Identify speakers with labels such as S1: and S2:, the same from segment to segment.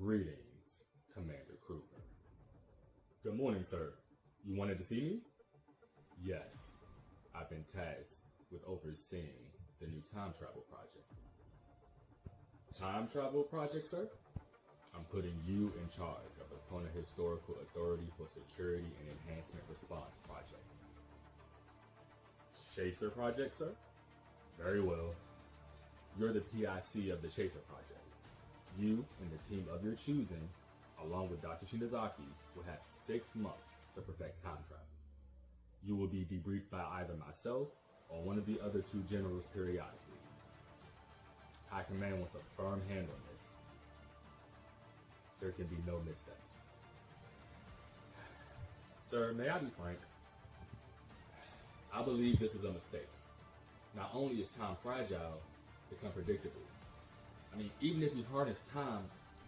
S1: Greetings, Commander Cruger. Good morning, sir. You wanted to see me? Yes, I've been tasked with overseeing the new time travel project. Time travel project, sir? I'm putting you in charge of the Kona Historical Authority for Security and Enhancement Response project. Chaser project, sir? Very well. You're the PIC of the Chaser project. You and the team of your choosing, along with Dr. Shinazaki, will have 6 months to perfect time travel. You will be debriefed by either myself or one of the other 2 generals periodically. High Command wants a firm hand on this. There can be no missteps. Sir, may I be frank? I believe this is a mistake. Not only is time fragile, it's unpredictable. I mean, even if we harness time,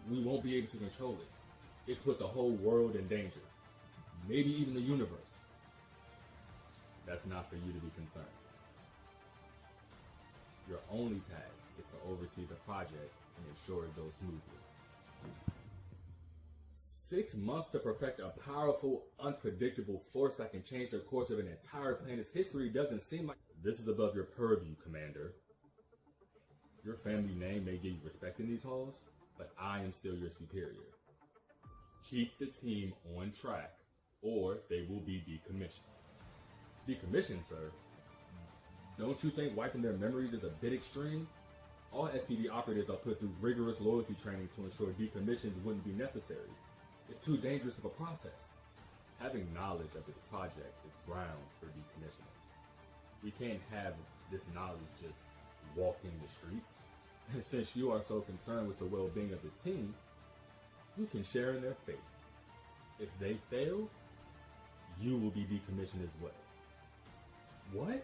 S1: we won't be able to control it. It put the whole world in danger. Maybe even the universe. That's not for you to be concerned. Your only task is to oversee the project and ensure it goes smoothly. 6 months to perfect a powerful, unpredictable force that can change the course of an entire planet's history doesn't seem like... This is above your purview, Commander. Your family name may give you respect in these halls, but I am still your superior. Keep the team on track, or they will be decommissioned. Decommissioned, sir? Don't you think wiping their memories is a bit extreme? All SPD operatives are put through rigorous loyalty training to ensure decommissions wouldn't be necessary. It's too dangerous of a process. Having knowledge of this project is grounds for decommissioning. We can't have this knowledge just walking the streets. Since you are so concerned with the well-being of this team, you can share in their fate. If they fail, you will be decommissioned as well. What?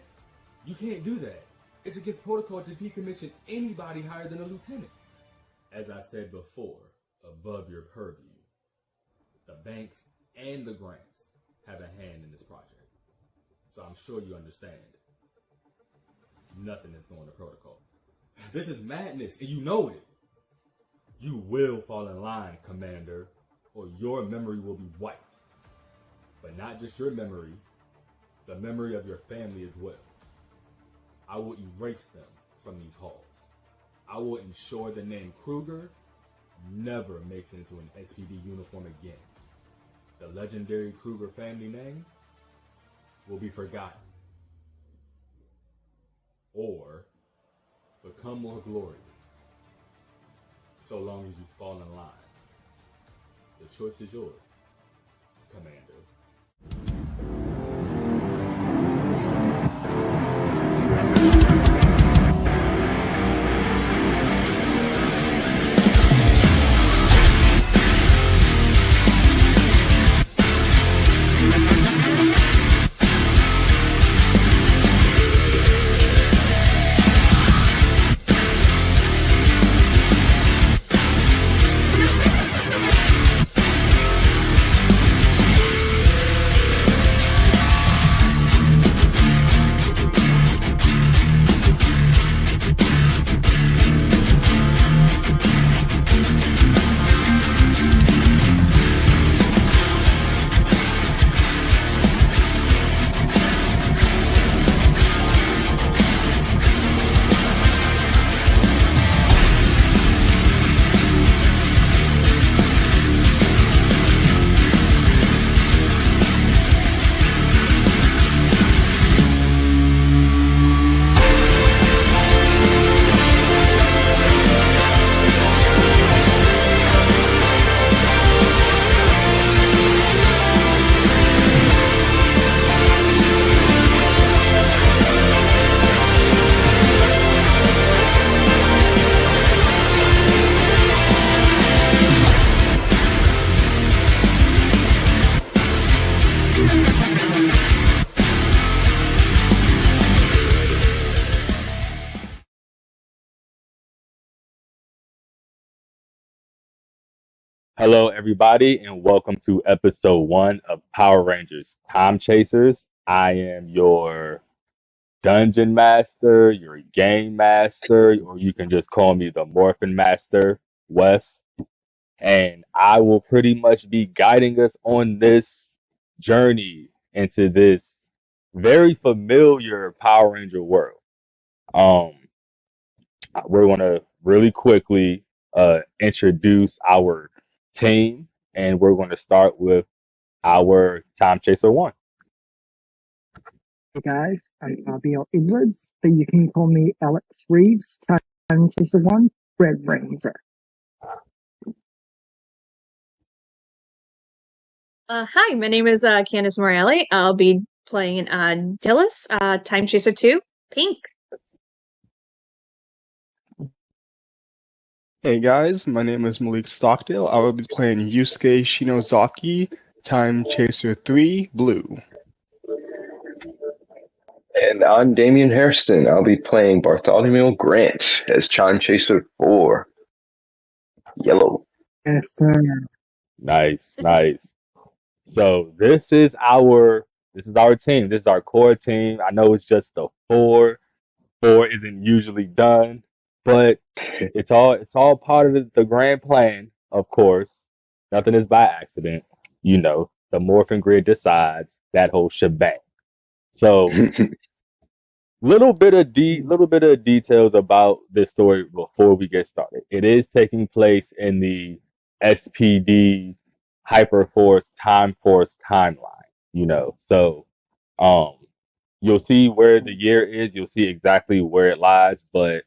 S1: You can't do that. It's against protocol to decommission anybody higher than a lieutenant. As I said before, above your purview, the banks and the grants have a hand in this project. So I'm sure you understand. Nothing is going to protocol. This is madness, and you know it. You will fall in line, Commander, or your memory will be wiped. But not just your memory, the memory of your family as well. I will erase them from these halls. I will ensure the name Cruger never makes it into an SPD uniform again. The legendary Cruger family name will be forgotten. Or become more glorious, so long as you fall in line. The choice is yours, Commander.
S2: Hello, everybody, and welcome to episode 1 of Power Rangers Time Chasers. I am your dungeon master, your game master, or you can just call me the Morphin Master, Wes. and I will pretty much be guiding us on this journey into this very familiar Power Ranger world. Um, we're going to really quickly introduce our team, and we're going to start with our Time Chaser 1.
S3: Hey guys, I'm Fabio Edwards, but you can call me Alex Reeves, Time Chaser 1, Red Ranger.
S4: Hi, my name is Candice Morelli. I'll be playing Dillis, Time Chaser 2, Pink.
S5: Hey guys, my name is Malik Stockdale. I will be playing Yusuke Shinozaki, Time Chaser 3, Blue.
S6: And I'm Damian Hairston. I'll be playing Bartholomew Grant as Time Chaser 4, Yellow.
S3: Yes, sir.
S2: Nice. So this is our team. This is our core team. I know it's just the four. Four isn't usually done, but it's all part of the grand plan, of course. Nothing is by accident. The morphing grid decides that whole shebang. So little bit of details about this story before we get started. It is taking place in the SPD Hyperforce Time Force timeline. So you'll see where the year is, you'll see exactly where it lies, but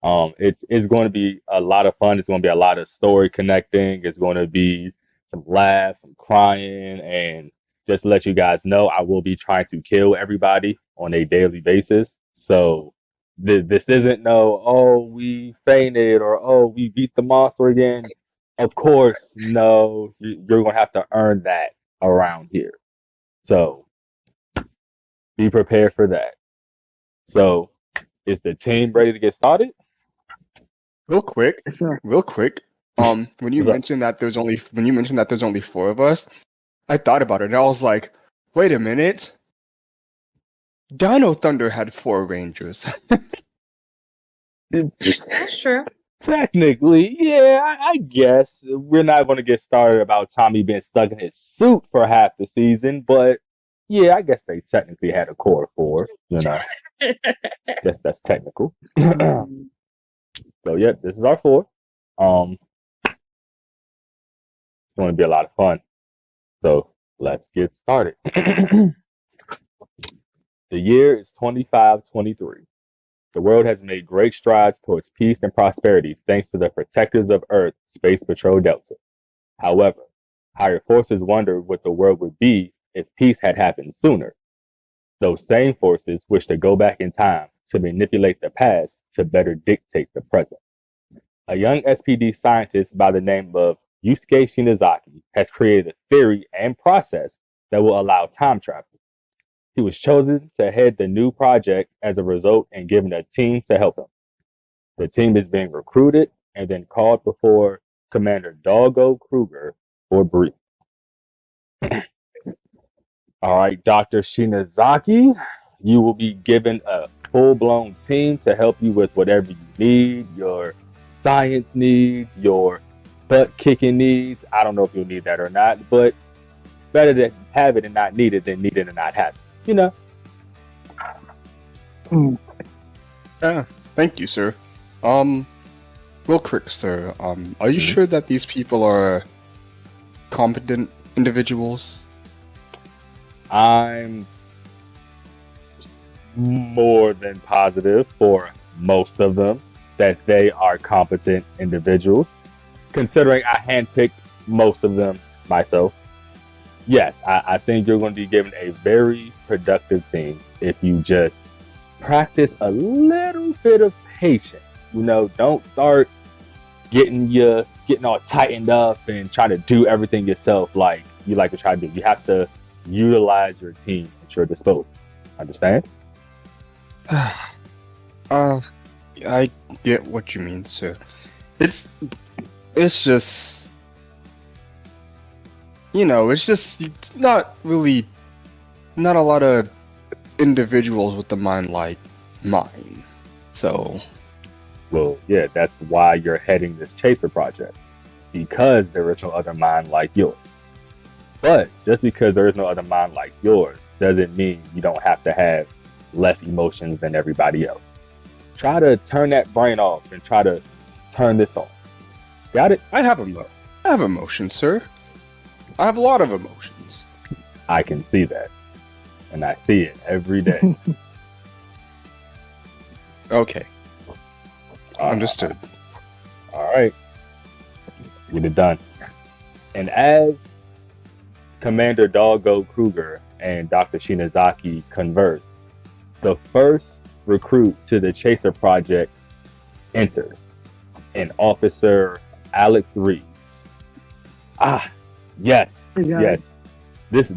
S2: it's going to be a lot of fun. It's going to be a lot of story connecting. It's going to be some laughs, some crying, and just to let you guys know, I will be trying to kill everybody on a daily basis. So this isn't we fainted or we beat the monster again. Of course, no, you're going to have to earn that around here. So be prepared for that. So is the team ready to get started?
S5: Real quick.
S3: Yes, sir.
S5: When you mentioned that there's only four of us, I thought about it and I was like, wait a minute. Dino Thunder had 4 Rangers.
S4: That's true.
S2: Technically, yeah, I guess. We're not going to get started about Tommy being stuck in his suit for half the season, but yeah, I guess they technically had a core of 4, Guess that's technical. So, yep, this is our 4. It's going to be a lot of fun. So, let's get started. The year is 2523. The world has made great strides towards peace and prosperity thanks to the protectors of Earth, Space Patrol Delta. However, higher forces wonder what the world would be if peace had happened sooner. Those same forces wish to go back in time to manipulate the past to better dictate the present. A young SPD scientist by the name of Yusuke Shinozaki has created a theory and process that will allow time travel. He was chosen to head the new project as a result and given a team to help him. The team is being recruited and then called before Commander Doggo Cruger for brief. All right, Dr. Shinozaki, you will be given a full-blown team to help you with whatever you need, your science needs, your butt-kicking needs. I don't know if you'll need that or not, but better to have it and not need it than need it and not have it.
S5: Thank you, sir. Real quick, sir. Are you sure that these people are competent individuals?
S2: I'm more than positive for most of them that they are competent individuals, considering I handpicked most of them myself. Yes, I think you're going to be given a very productive team if you just practice a little bit of patience. Don't start getting all tightened up and trying to do everything yourself like you like to try to do. You have to utilize your team at your disposal. Understand?
S5: I get what you mean, sir. It's just, it's not a lot of individuals with a mind like mine. So,
S2: well, yeah, that's why you're heading this chaser project. because there is no other mind like yours. But just because there is no other mind like yours doesn't mean you don't have to have less emotions than everybody else. Try to turn that brain off and try to turn this on. Got it?
S5: I have emotions, sir. I have a lot of emotions.
S2: I can see that. And I see it every day.
S5: Okay. Understood.
S2: All right. Get it done. And as Commander Doggo Cruger and Dr. Shinozaki converse, the first recruit to the Chaser Project enters, an Officer Alex Reeves. Yes, yes. This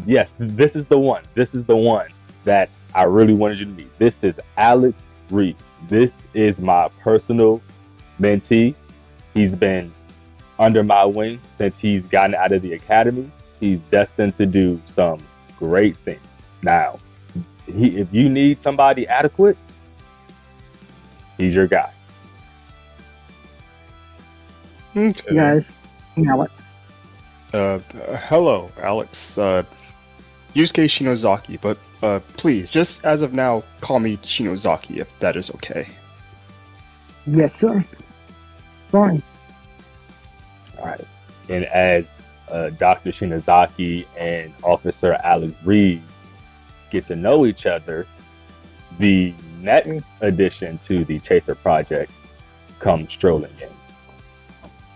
S2: is the one. This is the one that I really wanted you to meet. This is Alex Reeves. This is my personal mentee. He's been under my wing since he's gotten out of the academy. He's destined to do some great things. Now, if you need somebody adequate, he's your guy.
S5: Okay.
S3: Guys, Alex.
S5: Hello, Alex. Yusuke Shinozaki, but please, just as of now, call me Shinozaki if that is okay.
S3: Yes, sir. Fine.
S2: All right. And as Dr. Shinozaki and Officer Alex Reeves get to know each other, the next addition to the Chaser Project comes strolling in.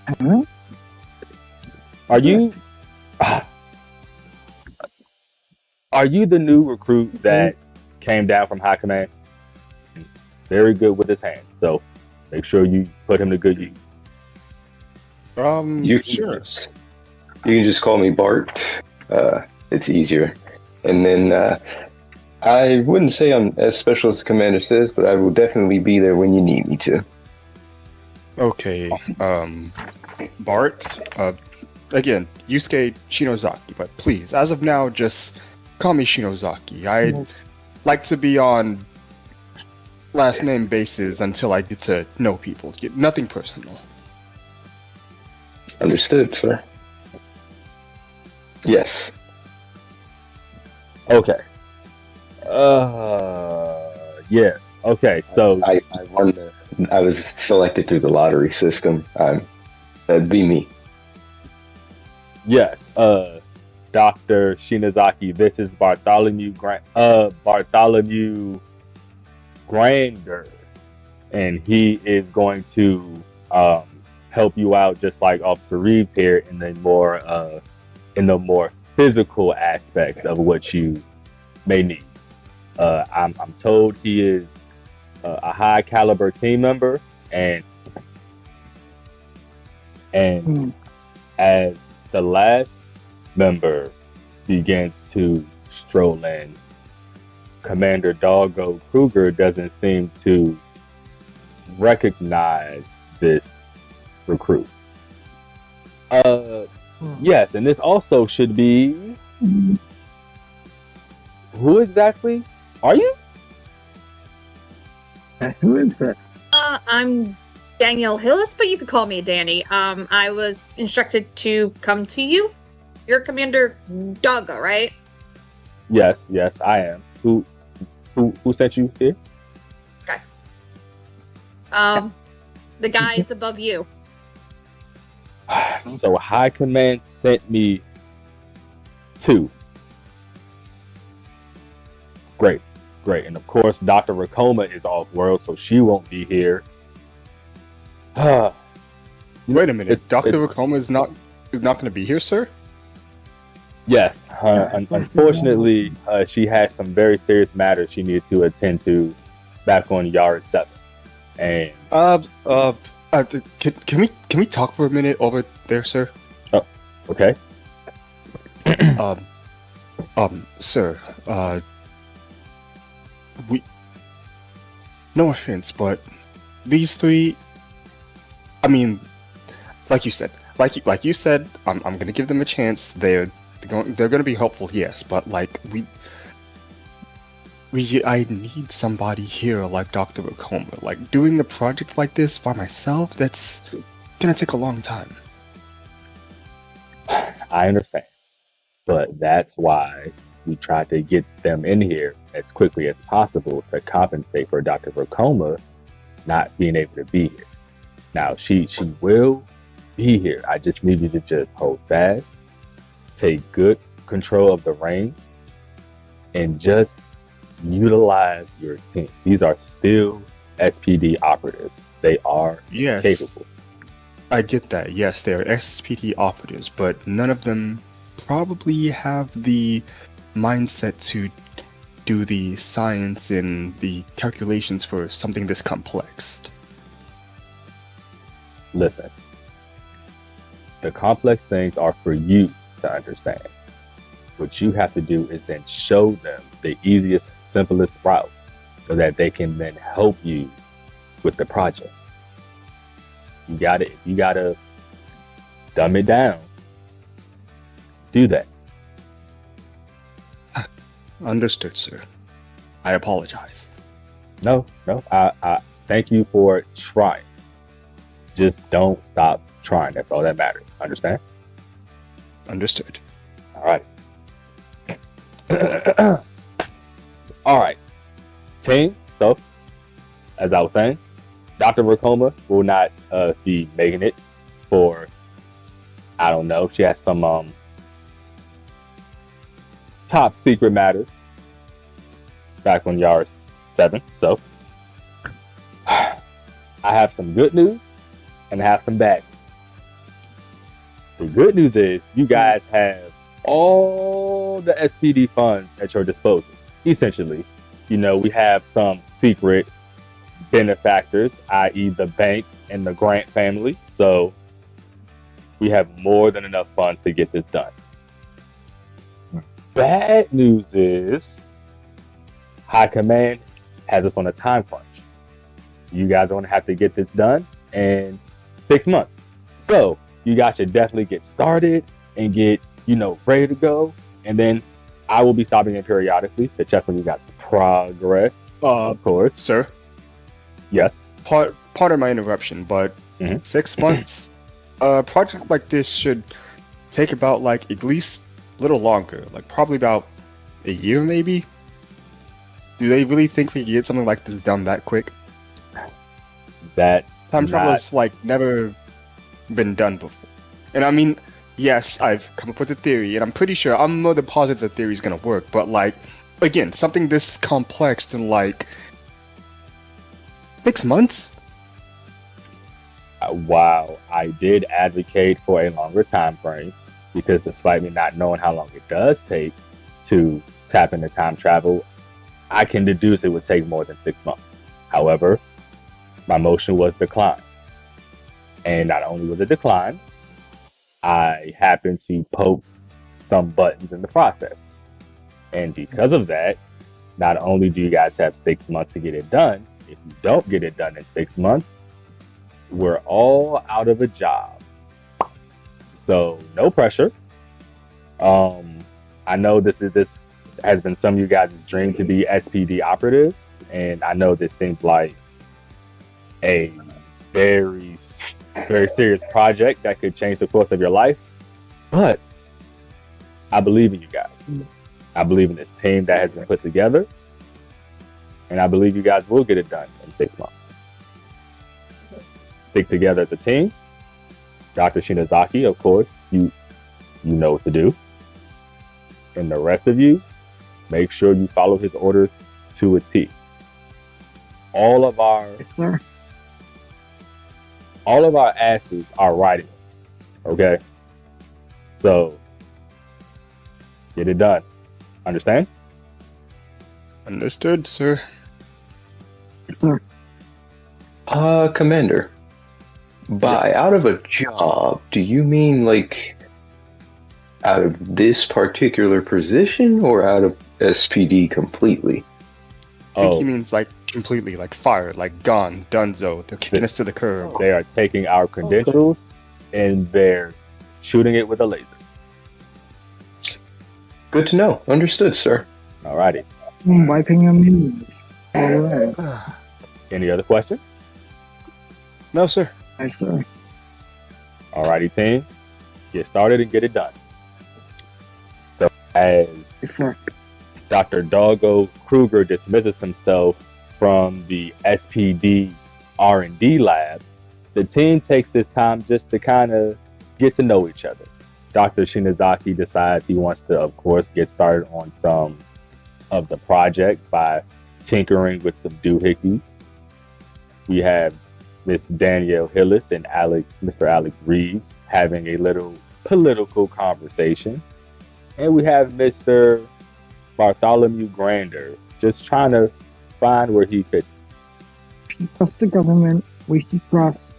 S3: Uh-huh.
S2: Are you the new recruit that came down from High Command? Very good with his hands, so make sure you put him to good use.
S5: Sure.
S6: You can just call me Bart. It's easier. And then I wouldn't say I'm as special as the commander says, but I will definitely be there when you need me to.
S5: Okay, Bart, again, Yusuke Shinozaki, but please, as of now, just call me Shinozaki. I'd like to be on last name basis until I get to know people. Nothing personal.
S6: Understood, sir. Yes.
S2: Okay. Yes. Okay. So
S6: I won I was selected through the lottery system. That'd be me.
S2: yes, Dr. Shinozaki, this is Bartholomew Grander, and he is going to help you out, just like Officer Reeves here, in the more physical aspects of what you may need. I'm told he is a high caliber team member, and as the last member begins to stroll in, Commander Doggo Cruger doesn't seem to recognize this recruit. Yes, and this also should be... Who exactly are you?
S3: Who is this?
S4: I'm Danielle Hillis, but you could call me Danny. I was instructed to come to you. You're Commander Doggo, right?
S2: Yes, I am. Who sent you here?
S4: Okay. The guys above you.
S2: So High Command sent me two. Great. And of course, Dr. Rakoma is off world, so she won't be here.
S5: Wait a minute, Dr. Rakoma is not going to be here, sir?
S2: Yes. Unfortunately, she has some very serious matters she needed to attend to back on Yara 7. And
S5: can we talk for a minute over there, sir?
S2: Oh, okay.
S5: Sir, no offense, but these three, I mean, like you said, I'm gonna give them a chance. They're gonna be helpful, yes, but like I need somebody here like Dr. Rakoma. Like doing a project like this by myself, that's gonna take a long time.
S2: I understand. But that's why we tried to get them in here as quickly as possible to compensate for Dr. Vercoma not being able to be here. Now, she will be here. I just need you to just hold fast, take good control of the reins, and just utilize your team. These are still SPD operatives. They are
S5: Yes,
S2: capable.
S5: I get that. Yes, they are SPD operatives, but none of them probably have the mindset to do the science and the calculations for something this complex.
S2: Listen, the complex things are for you to understand. What you have to do is then show them the easiest, simplest route so that they can then help you with the project. You gotta dumb it down. Do that.
S5: Understood, sir. I apologize.
S2: No, I thank you for trying. Just don't stop trying. That's all that matters. Understand?
S5: Understood.
S2: All right. All right. Team, so, as I was saying, Dr. Vercoma will not be making it for, I don't know, she has some top secret matters back on Yars 7. So, I have some good news and I have some bad news. The good news is you guys have all the SPD funds at your disposal. Essentially, we have some secret benefactors, i.e. the banks and the Grant family. So we have more than enough funds to get this done. Bad news is High Command has us on a time crunch. You guys are going to have to get this done in 6 months. So you guys should definitely get started and get, ready to go. And then I will be stopping in periodically to check on you guys' progress, of course.
S5: Sir,
S2: Yes.
S5: pardon my interruption, but 6 months, a project like this should take about at least a little longer, probably about a year maybe. Do they really think we can get something like this done that quick?
S2: That's
S5: Time travel
S2: not,
S5: has never been done before. And I mean, yes, I've come up with a theory, and I'm pretty sure, I'm more than positive the theory is gonna work. But again, something this complex in 6 months?
S2: while I did advocate for a longer time frame, because despite me not knowing how long it does take to tap into time travel, I can deduce it would take more than 6 months. However, my motion was declined. And not only was it declined, I happened to poke some buttons in the process. And because of that, not only do you guys have 6 months to get it done, if you don't get it done in 6 months, we're all out of a job. So no pressure. I know this has been some of you guys' dream to be SPD operatives, and I know this seems like a very, very serious project that could change the course of your life. But I believe in you guys. I believe in this team that has been put together, and I believe you guys will get it done in 6 months. Stick together as a team. Dr. Shinozaki, of course, you know what to do. And the rest of you, make sure you follow his orders to a T. All of our
S3: Yes, sir.
S2: asses are writing. Okay? So, get it done. Understand?
S5: Understood, sir.
S3: Yes, sir.
S6: Commander, by out of a job, do you mean out of this particular position or out of SPD completely?
S5: I think he means completely, fired, gone, donezo. They're kicking us to the curb.
S2: They are taking our credentials and they're shooting it with a laser.
S6: Good to know. Understood, sir.
S2: Alrighty.
S3: Wiping your knees. All right.
S2: Any other questions?
S5: No, sir.
S3: Yes, sir.
S2: Alrighty, team. Get started and get it done. as
S3: Yes, sir.
S2: Dr. Doggo Cruger dismisses himself from the SPD R&D lab, the team takes this time just to kind of get to know each other. Dr. Shinozaki decides he wants to, of course, get started on some of the project by tinkering with some doohickeys. We have Miss Danielle Hillis and Mr. Alex Reeves having a little political conversation. And we have Mr. Bartholomew Grander just trying to find where he fits.
S3: We should trust the government. We should trust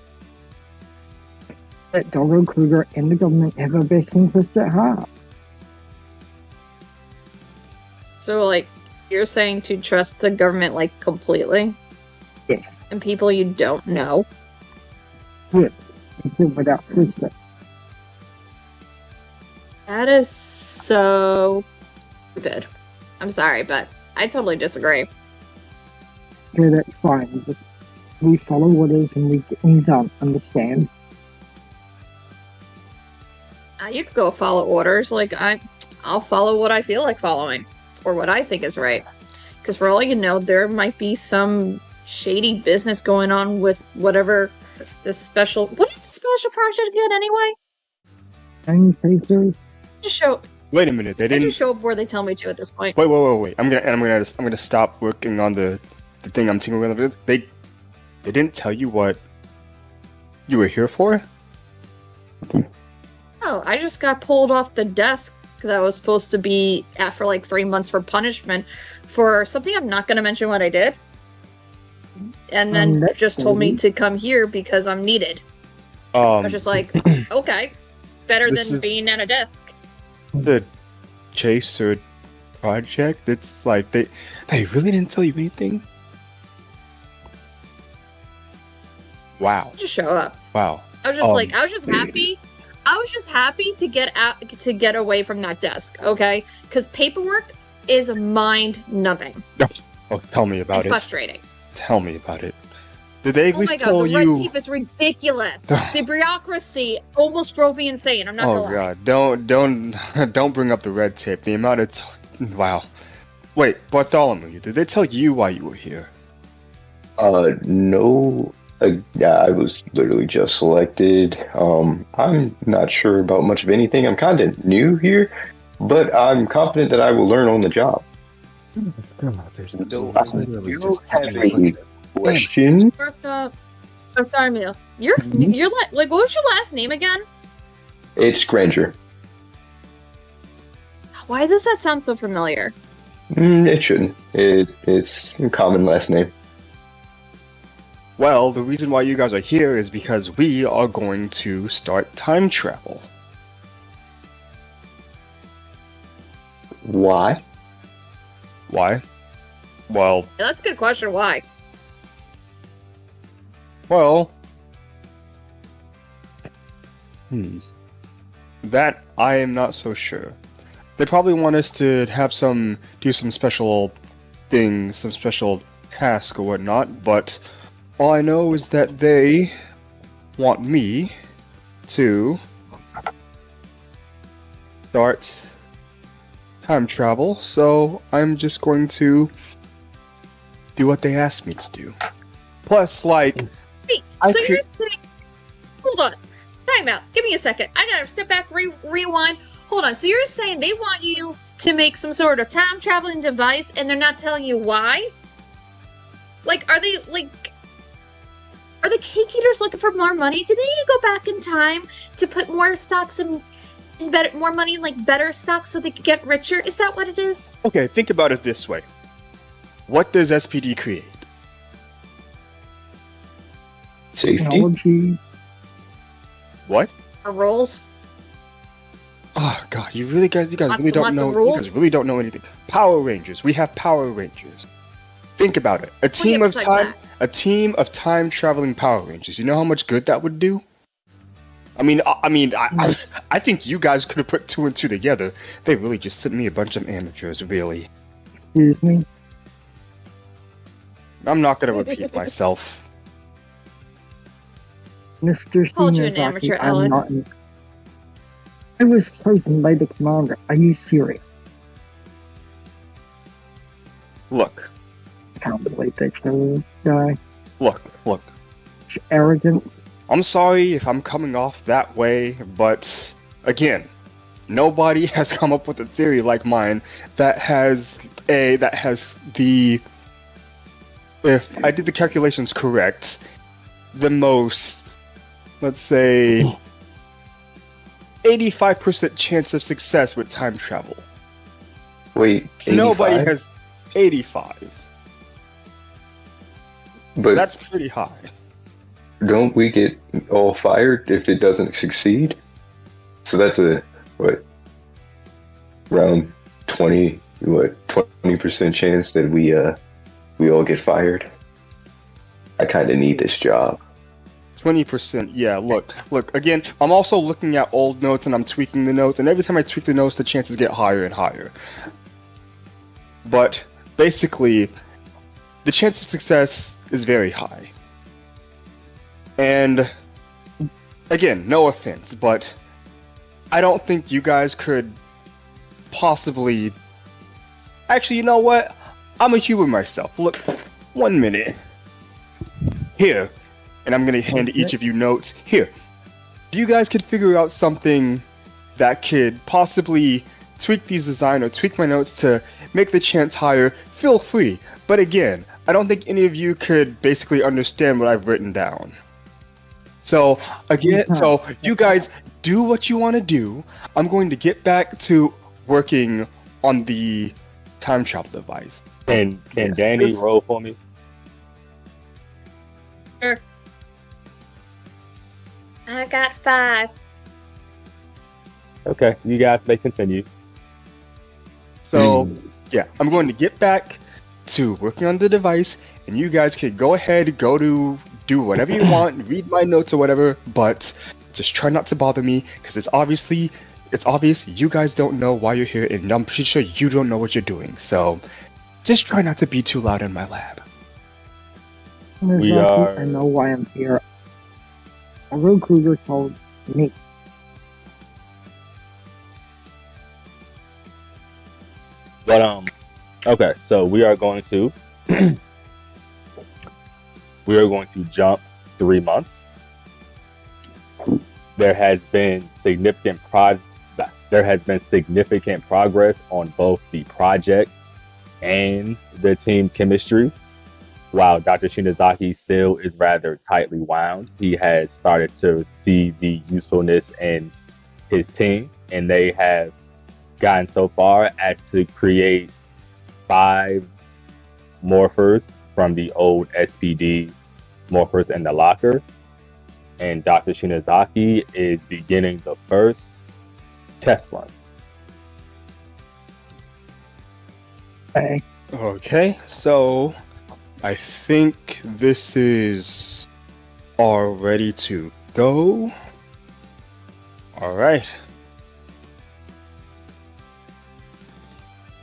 S3: that Doggo Cruger and the government have our best interest at heart.
S4: So, like, you're saying to trust the government, like, completely?
S3: Yes.
S4: And people you don't know?
S3: Yes. Without question.
S4: That is so stupid. I'm sorry, but I totally disagree.
S3: Okay, that's fine. Just, we follow orders and we get things done. Understand?
S4: You could go follow orders. Like, I'll follow what I feel like following. Or what I think is right. Because for all you know, there might be some shady business going on with whatever this special... What is the special project again, anyway?
S3: Any papers?
S4: Just show...
S5: Wait a minute, they
S4: I
S5: didn't.
S4: just show up where they tell me to at this point.
S5: Wait. I'm gonna stop working on the thing I'm tinkering with. They didn't tell you what you were here for?
S4: Oh, I just got pulled off the desk because I was supposed to be at for like 3 months for punishment for something I'm not going to mention what I did. And then
S3: That's
S4: just told me
S3: cool.
S4: to come here because I'm needed. I was just like, okay, better
S5: This
S4: than
S5: is-
S4: being at a desk.
S5: The Chaser project. It's like they really didn't tell you anything. Wow.
S4: Just show up.
S5: Wow.
S4: I was just I was just happy. I was just happy to get out, to get away from that desk, okay? Because paperwork is mind-numbing
S5: Oh, tell me about
S4: and
S5: it.
S4: frustrating.
S5: Tell me about it. Did they at
S4: Oh my
S5: least
S4: god,
S5: tell
S4: the
S5: you?
S4: red tape is ridiculous. The bureaucracy almost drove me insane. I'm not
S5: Oh
S4: gonna lie.
S5: god, don't bring up the red tape. The amount of wow. Wait, Bartholomew, did they tell you why you were here?
S6: No. I was literally just selected. I'm not sure about much of anything. I'm kind of new here, but I'm confident that I will learn on the job. So I do have a question.
S4: Bartholomew, you're like, what was your last name again?
S6: It's Granger.
S4: Why does that sound so familiar?
S6: It shouldn't. It's a common last name.
S5: Well, the reason why you guys are here is because we are going to start time travel.
S6: Why?
S5: Why? Well,
S4: Yeah, that's a good question. Why?
S5: Well, that I am not so sure. They probably want us to have do some special things, some special task or whatnot, but all I know is that they want me to start time travel, so I'm just going to do what they asked me to do. Plus, like,
S4: Wait,
S5: I
S4: so
S5: could-
S4: you're saying... Hold on. Time out. Give me a second. I gotta step back, rewind. Hold on. So you're saying they want you to make some sort of time traveling device and they're not telling you why? Like, are the cake eaters looking for more money? Did they need to go back in time to put more stocks in better, more money in like better stocks so they could get richer? Is that what it is?
S5: okay, think about it this way. What does SPD create?
S6: Safety?
S3: Technology.
S5: What?
S4: Or rules?
S5: Oh god, you guys
S4: Lots
S5: really
S4: and
S5: don't
S4: lots
S5: know.
S4: of
S5: You
S4: rules?
S5: guys really don't know anything. Power Rangers. We have Power Rangers. Think about it. A team of
S4: beside
S5: time,
S4: that.
S5: a team of time traveling Power Rangers. You know how much good that would do? I think you guys could have put two and two together. They really just sent me a bunch of amateurs. Really,
S3: Excuse me.
S5: I'm not gonna repeat myself.
S3: Mr.
S4: Called you an
S3: Shinozaki,
S4: amateur,
S3: I'm not
S4: Alex.
S3: I was chosen by the commander. Are you serious?
S5: Look,
S3: I can't believe they chose this guy.
S5: look.
S3: Arrogance.
S5: I'm sorry if I'm coming off that way, but again, nobody has come up with a theory like mine that has the, if I did the calculations correct, the most, let's say, 85% chance of success with time travel.
S6: Wait, 85?
S5: Nobody has 85.
S6: But
S5: That's pretty high.
S6: don't we get all fired if it doesn't succeed? So that's around 20% chance that we all get fired. I kind of need this job.
S5: 20%, yeah, look, again, I'm also looking at old notes and I'm tweaking the notes, and every time I tweak the notes, the chances get higher and higher. But, basically, the chance of success is very high. And, again, no offense, but I don't think you guys could possibly... Actually, you know what? I'm gonna humor myself. Look, 1 minute. Here. And I'm gonna hand each of you notes. Here. If you guys could figure out something that could possibly tweak these design or tweak my notes to make the chance higher, feel free. But again, I don't think any of you could basically understand what I've written down. So, again, so you guys do what you want to do. I'm going to get back to working on the time travel device.
S2: Can Danny roll for me?
S4: Sure. I got 5.
S2: Okay, you guys may continue.
S5: So, yeah, I'm going to get back to working on the device, and you guys can go ahead, do whatever you want, read my notes or whatever, but just try not to bother me, because it's obvious you guys don't know why you're here, and I'm pretty sure you don't know what you're doing, so just try not to be too loud in my lab.
S2: We are-
S3: I know why I'm here. Doggo Cruger told me.
S2: But okay, so we are going to jump 3 months. There has been significant progress on both the project and the team chemistry. While Dr. Shinozaki still is rather tightly wound, he has started to see the usefulness in his team, and they have gotten so far as to create 5 morphers from the old SPD morphers in the locker. And Dr. Shinozaki is beginning the first test run.
S5: Okay, so I think this is all ready to go. Alright.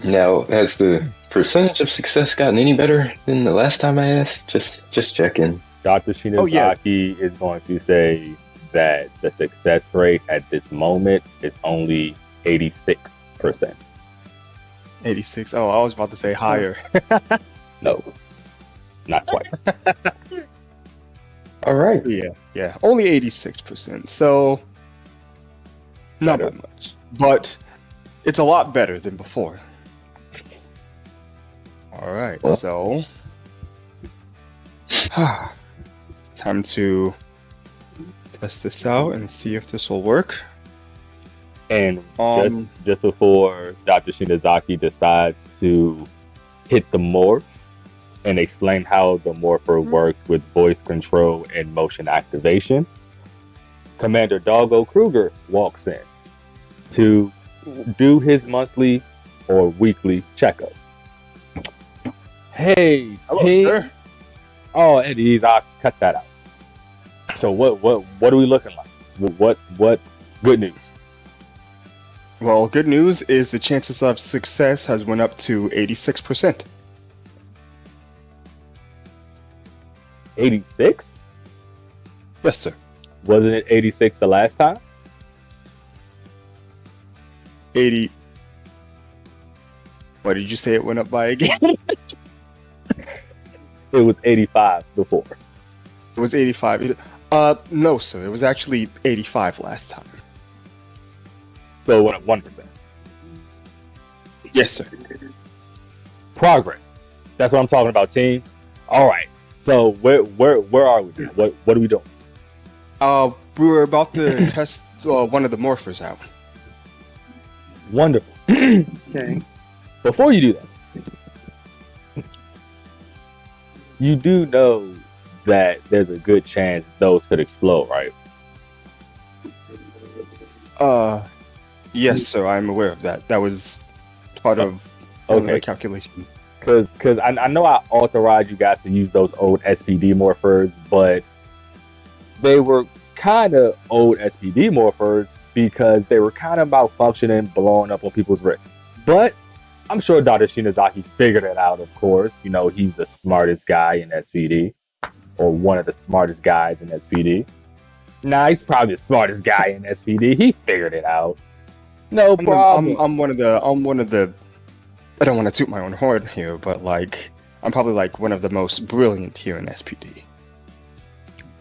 S6: Now, has the percentage of success gotten any better than the last time I asked? Just checking.
S2: Dr. Shinozaki is going to say that the success rate at this moment is only 86%.
S5: 86. Oh, I was about to say higher.
S2: No, not quite.
S6: All right.
S5: Yeah, only 86%. So, not
S2: Better.
S5: that much. But it's a lot better than before. Alright,
S6: Well.
S5: so time to test this out and see if this will work.
S2: And just before Dr. Shinozaki decides to hit the morph and explain how the morpher works with voice control and motion activation, Commander Doggo Cruger walks in to do his monthly or weekly checkup. Hey,
S5: Hello,
S2: team.
S5: sir.
S2: Oh, Eddie, I'll cut that out. So what are we looking like? What good news?
S5: Well, good news is the chances of success has went up to 86%.
S2: 86?
S5: Yes, sir.
S2: Wasn't it 86 the last time?
S5: 80. What did you say it went up by again?
S2: it was 85 before.
S5: It was 85. No, sir. It was actually 85 last time.
S2: So what? 1%.
S5: Yes, sir.
S2: Progress. That's what I'm talking about, team. All right. So where are we? What are we doing?
S5: We were about to test one of the morphers out.
S2: Wonderful.
S3: Okay.
S2: Before you do that, you do know that there's a good chance those could explode, right?
S5: Yes, sir. I'm aware of that. That was part of one of the calculations.
S2: Because I know I authorized you guys to use those old SPD morphers, but they were kind of old SPD morphers because they were kind of malfunctioning, blowing up on people's wrists. But I'm sure Dr. Shinozaki figured it out, of course. You know, he's the smartest guy in SPD, or one of the smartest guys in SPD. Nah, he's probably the smartest guy in SPD. He figured it out. No problem.
S5: I'm one of the. I don't want to toot my own horn here, but like, I'm probably like one of the most brilliant here in SPD.
S2: I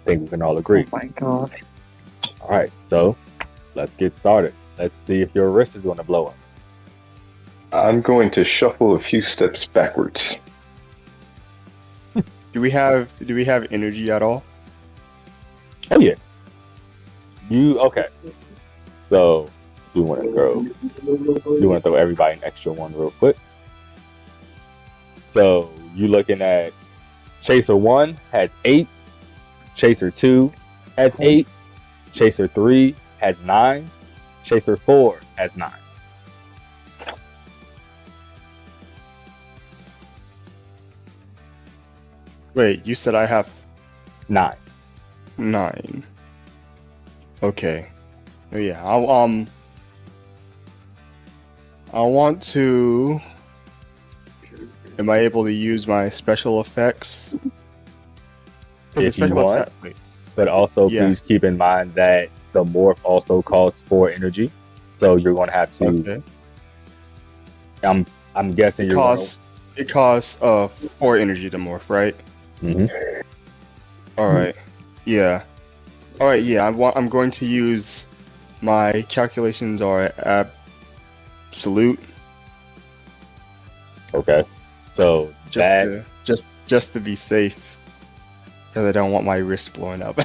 S2: think we can all agree.
S3: Oh my god.
S2: All right, so let's get started. Let's see if your wrist is going to blow up.
S6: I'm going to shuffle a few steps backwards.
S5: Do we have energy at all?
S2: Oh yeah. Okay? So we want to throw everybody an extra one real quick. So you looking at Chaser 1 has 8, Chaser 2 has 8, Chaser 3 has 9, Chaser 4 has 9.
S5: Wait, you said I have
S2: 9.
S5: 9. Okay. Oh, yeah, I want to. Am I able to use my special effects?
S2: If you want, but also please keep in mind that the morph also costs 4 energy, so you're going to have to.
S5: Okay.
S2: I'm guessing
S5: it costs 4 energy to morph, right?
S2: Mm-hmm.
S5: All right. Yeah. All right. Yeah. I'm going to use my calculations are absolute.
S2: Okay. So
S5: just to be safe, because I don't want my wrist blowing up.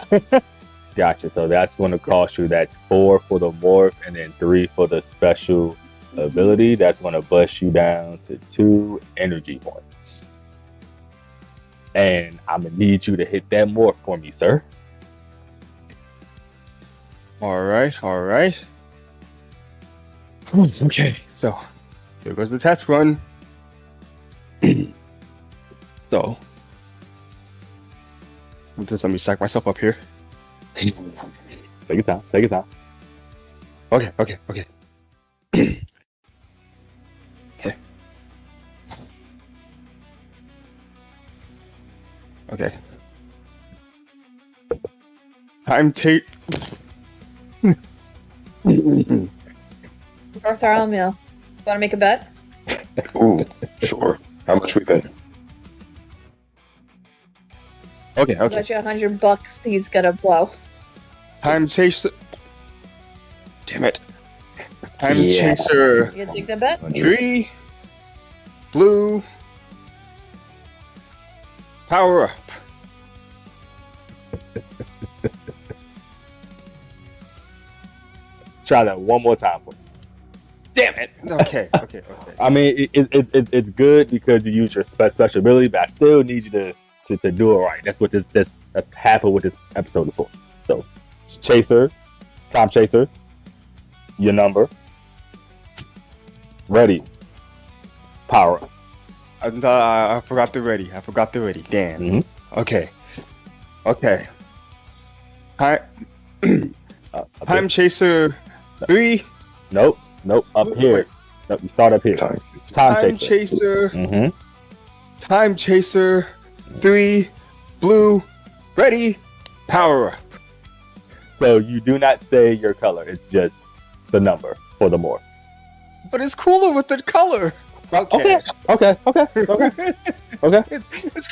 S2: Gotcha. So that's going to cost you. That's 4 for the morph, and then 3 for the special ability. That's going to bust you down to 2 energy points. And I'm gonna need you to hit that morph for me, sir.
S5: All right. Okay. So here goes the test run. So just let me stack myself up here.
S2: Take your time.
S5: Okay. Okay. Time tape.
S4: Bartholomew, want to make a bet?
S6: Ooh, sure. How much we bet?
S5: Okay.
S4: I'll bet you $100 he's gonna blow.
S5: Time chaser. Damn it. Time chaser.
S4: You gonna take that bet?
S5: 3. Blue. Power up.
S2: Try that one more time for me. Damn it.
S5: Okay.
S2: I mean, it's good because you use your special ability, but I still need you to do it right. That's what that's half of what this episode is for. So, Time Chaser, your number. Ready. Power up.
S5: I forgot the ready. Damn.
S2: Mm-hmm.
S5: Okay. Time Chaser 3.
S2: Nope. Up here.
S5: Wait.
S2: Nope. You start up here. Time Chaser.
S5: Mm-hmm. Time Chaser 3. Blue. Ready. Power up.
S2: So you do not say your color. It's just the number for the morph.
S5: But it's cooler with the color. Okay.
S2: Okay.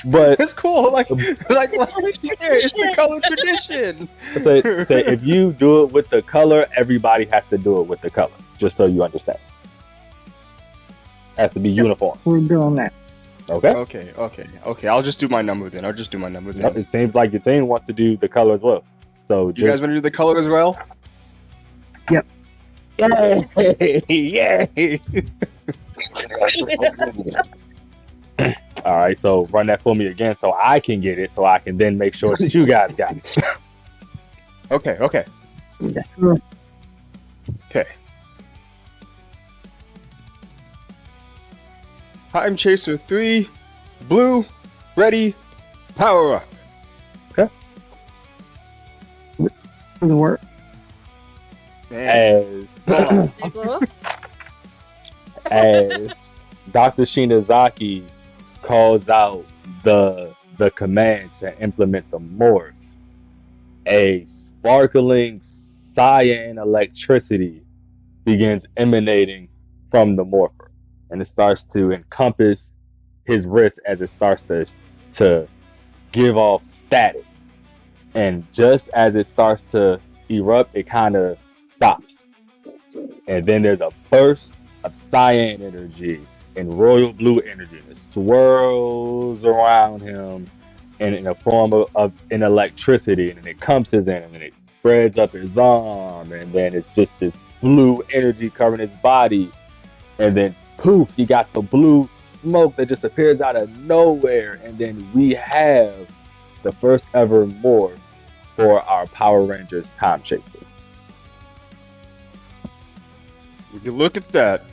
S2: But
S5: It's cool. Like it's the color tradition.
S2: say if you do it with the color, everybody has to do it with the color. Just so you understand, has to be uniform.
S3: We're doing that.
S2: Okay.
S5: Okay. I'll just do my number then.
S2: It seems like your team wants to do the color as well. So
S5: You guys want to do the color as well?
S3: Yep.
S5: Yay!
S2: All right. So run that for me again, so I can get it, so I can then make sure that you guys got it.
S5: Okay.
S3: Yes, sir.
S5: Okay. Time Chaser 3, blue, ready, power up.
S3: For the work.
S2: As
S4: Did it blow up?
S2: as Dr. Shinozaki calls out the command to implement the morph, a sparkling cyan electricity begins emanating from the morpher, and it starts to encompass his wrist as it starts to give off static. And just as it starts to erupt, it kind of stops. And then there's a burst of cyan energy and royal blue energy. And it swirls around him in a form of an electricity. And then it encompasses in him and it spreads up his arm. And then it's just this blue energy covering his body. And then poof, you got the blue smoke that just appears out of nowhere. And then we have the first ever morph for our Power Rangers Time Chasers.
S5: Would you look at that?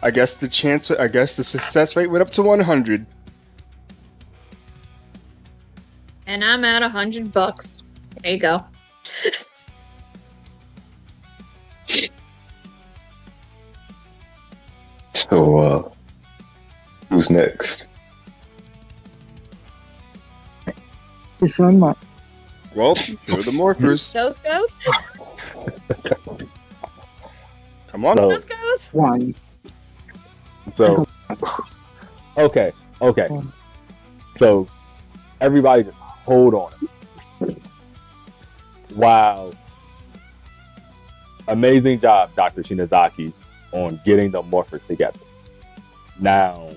S5: I guess the success rate went up to 100.
S4: And I'm at $100. There you go.
S6: So, who's next?
S3: Yes, I'm not.
S5: Well, you're the morphers.
S4: Goes.
S5: Come on.
S2: So-
S4: Goes.
S3: One.
S2: So, okay. So, everybody just hold on. Wow. Amazing job, Dr. Shinozaki, on getting the morphers together. Now,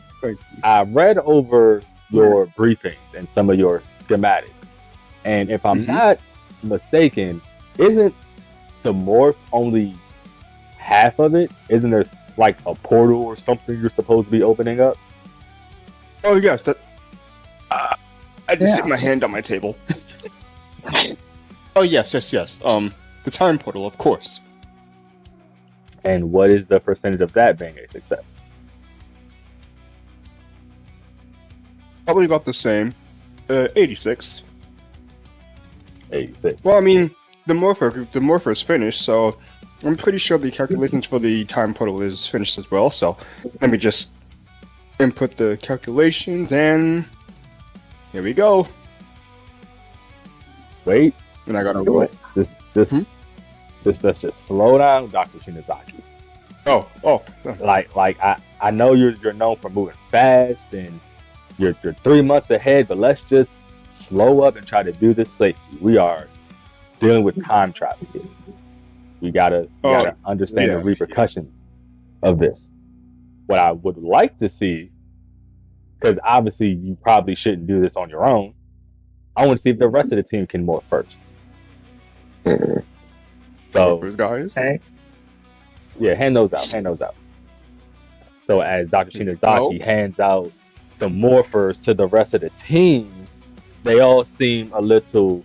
S2: I read over your briefings and some of your schematics. And if I'm not mistaken, isn't the morph only half of it? Isn't there like a portal or something you're supposed to be opening up?
S5: Oh yes, that. I just hit my hand on my table. Oh yes. The time portal, of course.
S2: And what is the percentage of that being a success?
S5: Probably about the same. 86.
S2: 86.
S5: Well, I mean, the morpher is finished, so I'm pretty sure the calculations for the time portal is finished as well. So let me just input the calculations, and here we go.
S2: Wait,
S5: And I gotta roll.
S2: let's just slow down, Dr. Shinozaki.
S5: Oh.
S2: Like I know you're known for moving fast and you're 3 months ahead, but let's just slow up and try to do this safely. We are dealing with time travel here. We gotta understand the repercussions of this. What I would like to see, because obviously you probably shouldn't do this on your own, I want to see if the rest of the team can morph first. So,
S5: guys.
S3: Okay.
S2: yeah, hand those out. So as Dr. Shinozaki hands out the morphers to the rest of the team, they all seem a little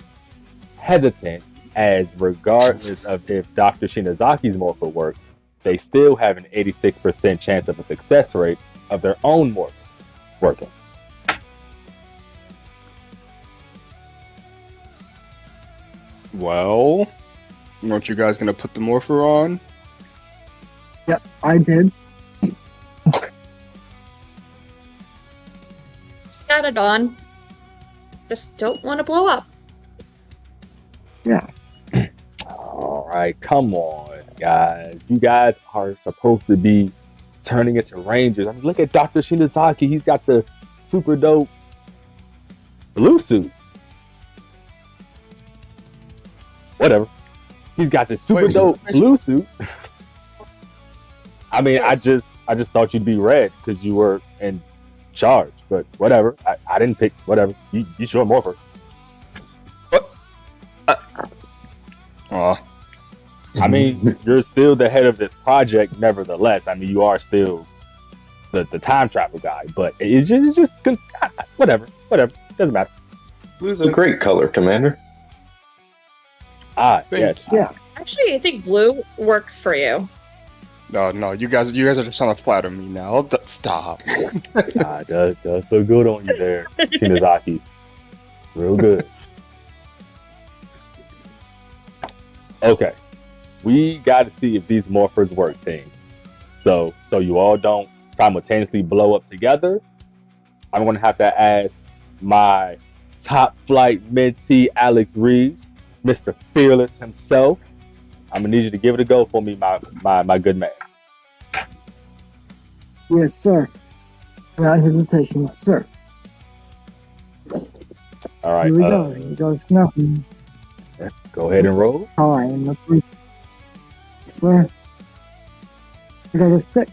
S2: hesitant, as regardless of if Dr. Shinozaki's morpher works, they still have an 86% chance of a success rate of their own morpher working.
S5: Well, aren't you guys gonna put the morpher on?
S3: Yep, I did.
S4: Just got it on. Just don't want to blow up.
S3: Yeah.
S2: All right, come on, guys. You guys are supposed to be turning into rangers. I mean, look at Dr. Shinozaki. He's got the super dope blue suit. Whatever. He's got this super dope blue suit. I mean, I just thought you'd be red because you were in charge, but whatever. I didn't pick whatever. You sure Morpher.
S5: What? Aw.
S2: I mean, you're still the head of this project, nevertheless. I mean, you are still the time travel guy, but it's just whatever. Doesn't matter.
S6: Blue's a great color, Commander.
S2: Yes.
S3: Yeah.
S4: Actually, I think blue works for you.
S5: No, you guys are just trying to flatter me now. Stop.
S2: Does feel good on you there, Shinozaki. Real good. Okay. We got to see if these morphers work, team. So you all don't simultaneously blow up together. I'm going to have to ask my top flight mentee, Alex Reeves, Mr. Fearless himself. I'm going to need you to give it a go for me, my good man.
S3: Yes, sir. Without hesitation, sir.
S2: All right.
S3: Here we go. Here goes nothing.
S2: Go ahead and roll.
S3: All right, and the sir. We got a 6.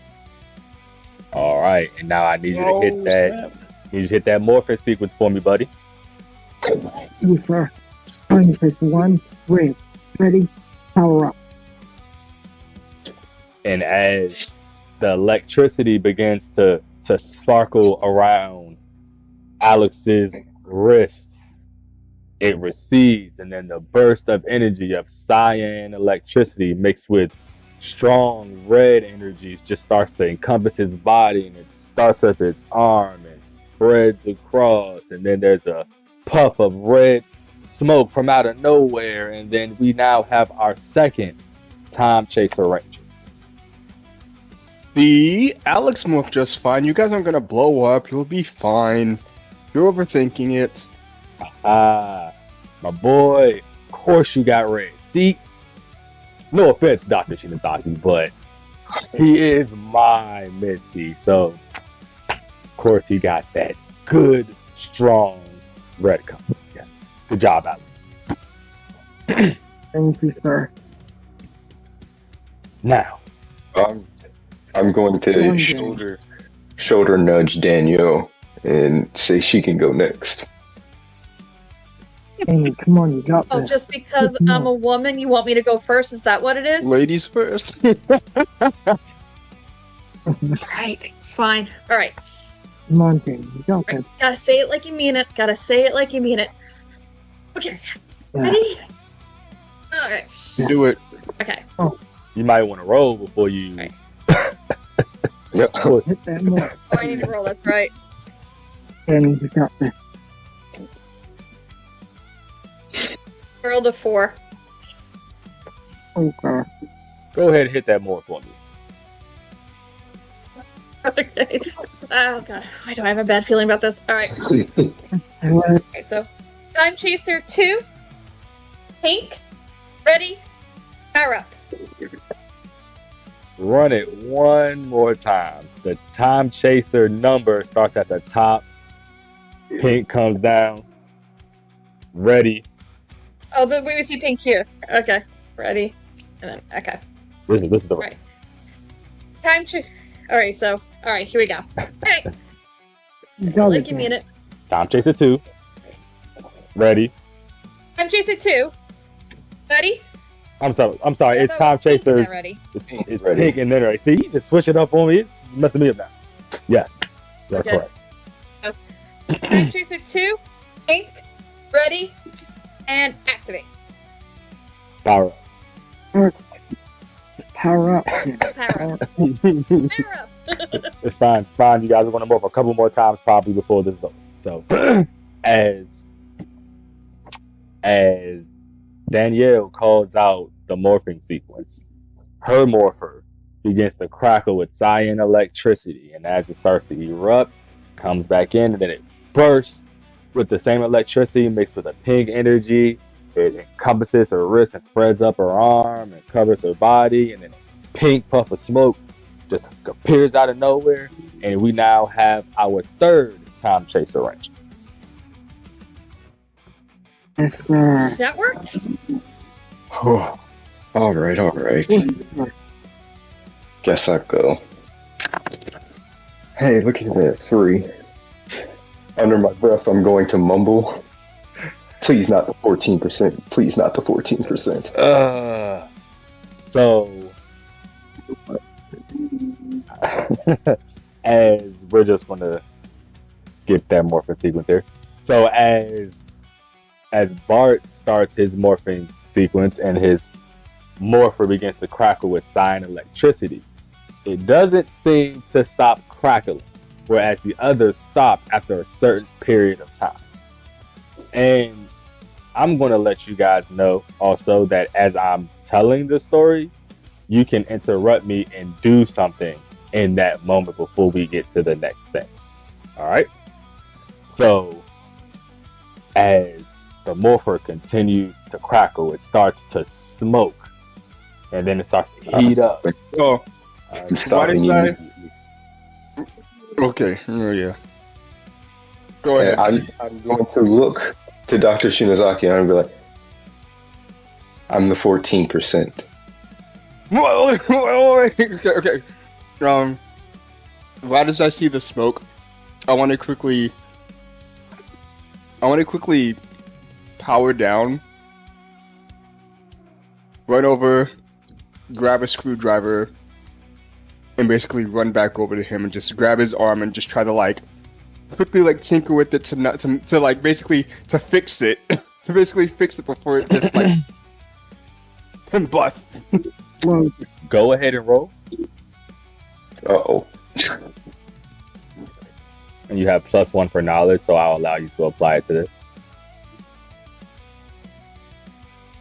S2: All right. And now I need you to hit that.
S5: Snap.
S2: Need you to hit that morphing sequence for me, buddy.
S3: Yes, sir. Time face 1. Red. Ready. Power up.
S2: And as the electricity begins to sparkle around Alex's wrist, it recedes, and then the burst of energy of cyan electricity mixed with strong red energies just starts to encompass his body, and it starts at his arm and spreads across, and then there's a puff of red smoke from out of nowhere, and then we now have our second Time Chaser Ranger.
S5: The Alex moved just fine. You guys aren't gonna blow up. You'll be fine. You're overthinking it.
S2: My boy, of course you got red. See, no offense, Dr. Shinozaki, but he is my mentee, so of course he got that good, strong red color. Yeah. Good job, Alex.
S3: Thank you, sir.
S2: Now,
S6: I'm going to shoulder nudge Danielle and say she can go next.
S3: Amy, come on, you got
S4: Oh,
S3: this.
S4: just because
S3: Just
S4: I'm a woman, you want me to go first? Is that what it is?
S5: Ladies first.
S4: Right. Fine. All right.
S3: Come on, Jamie, you got this.
S4: Gotta say it like you mean it. Gotta say it like you mean it. Okay.
S3: Yeah.
S4: Ready? All right.
S5: Do it.
S4: Okay.
S2: you might want to roll before you.
S4: Right.
S6: Yep.
S3: Hit that mark.
S4: Oh, I need to roll. That's right.
S3: Amy, you got this.
S4: Rolled a 4.
S3: Oh, gosh.
S2: Go ahead and hit that more for me.
S4: Okay. Oh god. Why do I have a bad feeling about this? All right.
S3: Let's do it.
S4: Okay. So, Time Chaser 2. Pink. Ready. Power up.
S2: Run it one more time. The Time Chaser number starts at the top. Pink comes down. Ready.
S4: Oh, we see pink here. Okay. Ready. And then, okay.
S2: This is the
S4: Right. Time to. Alright, so. Alright, here we go. Alright.
S3: You got
S4: Like
S3: it,
S4: you mean
S3: Jamie.
S4: it.
S2: Time Chaser 2. Ready.
S4: Time Chaser 2. Ready?
S2: I'm sorry.
S4: Yeah,
S2: It's
S4: that
S2: Time
S4: was pink and
S2: Chaser.
S4: then ready.
S2: It's
S6: Ready.
S2: pink and then ready. See, just switch it up on me. It's messing me up now. Yes, that's
S4: Okay.
S2: correct.
S4: Time Chaser 2. Pink. Ready. And activate.
S2: Power up.
S3: Just power up. Yeah.
S4: Power up. Power up.
S2: It's fine. It's fine. You guys are going to move a couple more times probably before this is over. So, as Danielle calls out the morphing sequence, her morpher begins to crackle with cyan electricity, and as it starts to erupt, comes back in, and then it bursts with the same electricity mixed with a pink energy. It encompasses her wrist and spreads up her arm and covers her body, and then a pink puff of smoke just appears out of nowhere, and we now have our third time chaser ranger.
S3: Yes,
S4: That worked.
S6: Oh, all right.
S3: yes,
S6: Guess I'll go. Hey, look at that, 3. Under my breath, I'm going to mumble. Please not the 14%. Please not the 14%.
S2: So, as we're just going to get that morphing sequence here. So as Bart starts his morphing sequence and his morpher begins to crackle with cyan electricity, it doesn't seem to stop crackling, whereas the others stop after a certain period of time. And I'm going to let you guys know also that as I'm telling the story, you can interrupt me and do something in that moment before we get to the next thing. All right? So, as the morpher continues to crackle, it starts to smoke, and then it starts to heat up.
S5: Oh, why did I?
S2: Immediately.
S5: Okay, yeah. Go ahead.
S6: I'm going to look to Dr. Shinozaki and I'm be like, I'm the 14%.
S5: Okay. Right as I see the smoke, I want to quickly power down, run over, grab a screwdriver, and basically run back over to him and just grab his arm and just try to quickly tinker with it to basically to fix it, to basically fix it before it just but
S3: well,
S2: Go ahead and roll,
S6: Uh-oh.
S2: and you have +1 for knowledge, so I'll allow you to apply it to this.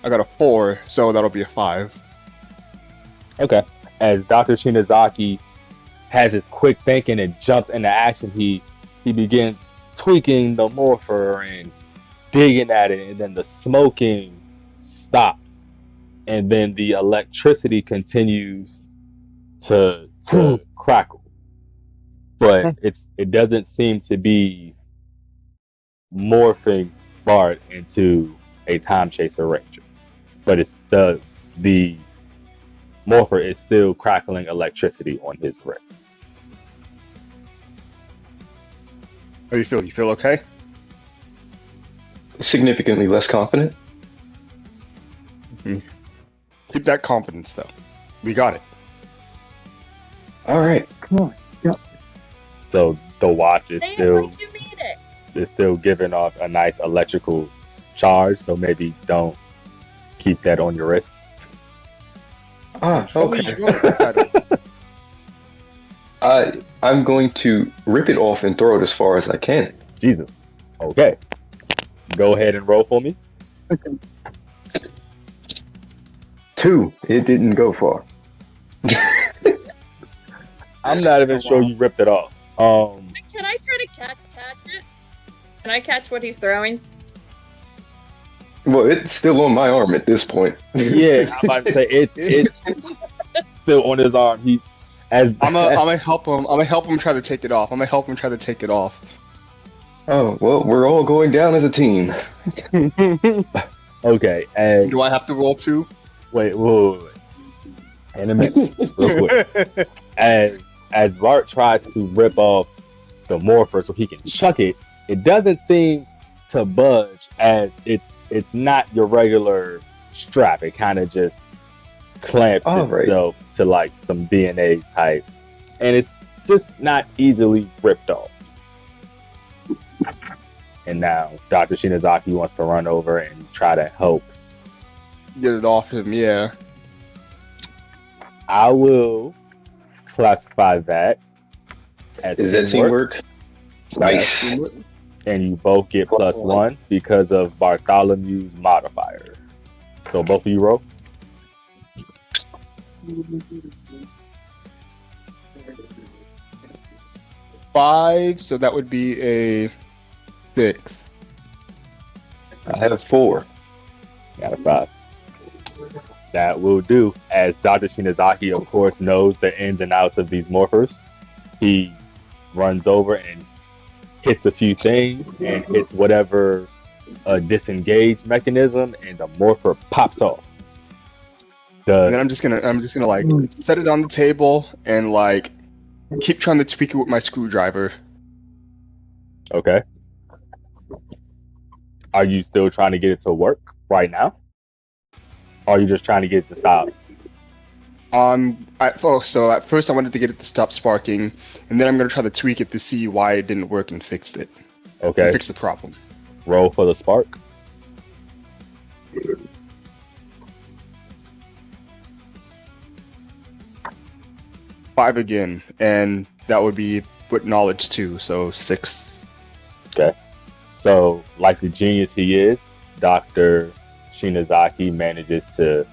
S5: I got a 4, so that'll be a 5.
S2: Okay. As Dr. Shinozaki has his quick thinking and jumps into action, he begins tweaking the morpher and digging at it, and then the smoking stops, and then the electricity continues to crackle, but it doesn't seem to be morphing Bart into a time chaser ranger, but it's the morpher is still crackling electricity on his wrist.
S5: How do you feel? You feel okay?
S6: Significantly less confident.
S5: Keep that confidence, though. We got it.
S6: All right.
S3: come on. Yep.
S2: So the watch is
S4: Say it
S2: still
S4: like you mean it.
S2: giving off a nice electrical charge, so maybe don't keep that on your wrist.
S6: Okay. I'm going to rip it off and throw it as far as I can.
S2: Jesus. Okay. Go ahead and roll for me.
S3: Okay.
S6: 2. It didn't go far.
S2: I'm not even sure you ripped it off.
S4: Can I try to catch it? Can I catch what he's throwing?
S6: Well, it's still on my arm at this point.
S2: Yeah, I'm about to say it's still on his arm. I'm
S5: gonna help him. I'm gonna help him try to take it off.
S6: Oh, well, we're all going down as a team.
S2: Okay. And
S5: Do I have to roll 2?
S2: wait. In a minute, real quick. As Bart tries to rip off the morpher so he can chuck it, it doesn't seem to budge, as it's not your regular strap. It kind of just clamps itself to some DNA type, and it's just not easily ripped off. And now Dr. Shinozaki wants to run over and try to help.
S5: Get it off him, yeah.
S2: I will classify that as
S6: Is that teamwork? Nice.
S2: and you both get +1 because of Bartholomew's modifier. So both of you roll.
S5: Five, so that would be a 6.
S6: I have 4.
S2: Got a 5. That will do. As Dr. Shinozaki, of course, knows the ins and outs of these morphers, he runs over and hits a few things and hits whatever disengage mechanism, and the morpher pops off.
S5: And then I'm just gonna like set it on the table and like keep trying to tweak it with my screwdriver.
S2: Okay. Are you still trying to get it to work right now? Or are you just trying to get it to stop?
S5: So at first I wanted to get it to stop sparking, and then I'm gonna try to tweak it to see why it didn't work and fixed it.
S2: Okay.
S5: Fix the problem.
S2: Roll for the spark.
S5: Five again, and that would be with knowledge too, so 6.
S2: Okay. So, like the genius he is, Dr. Shinozaki manages to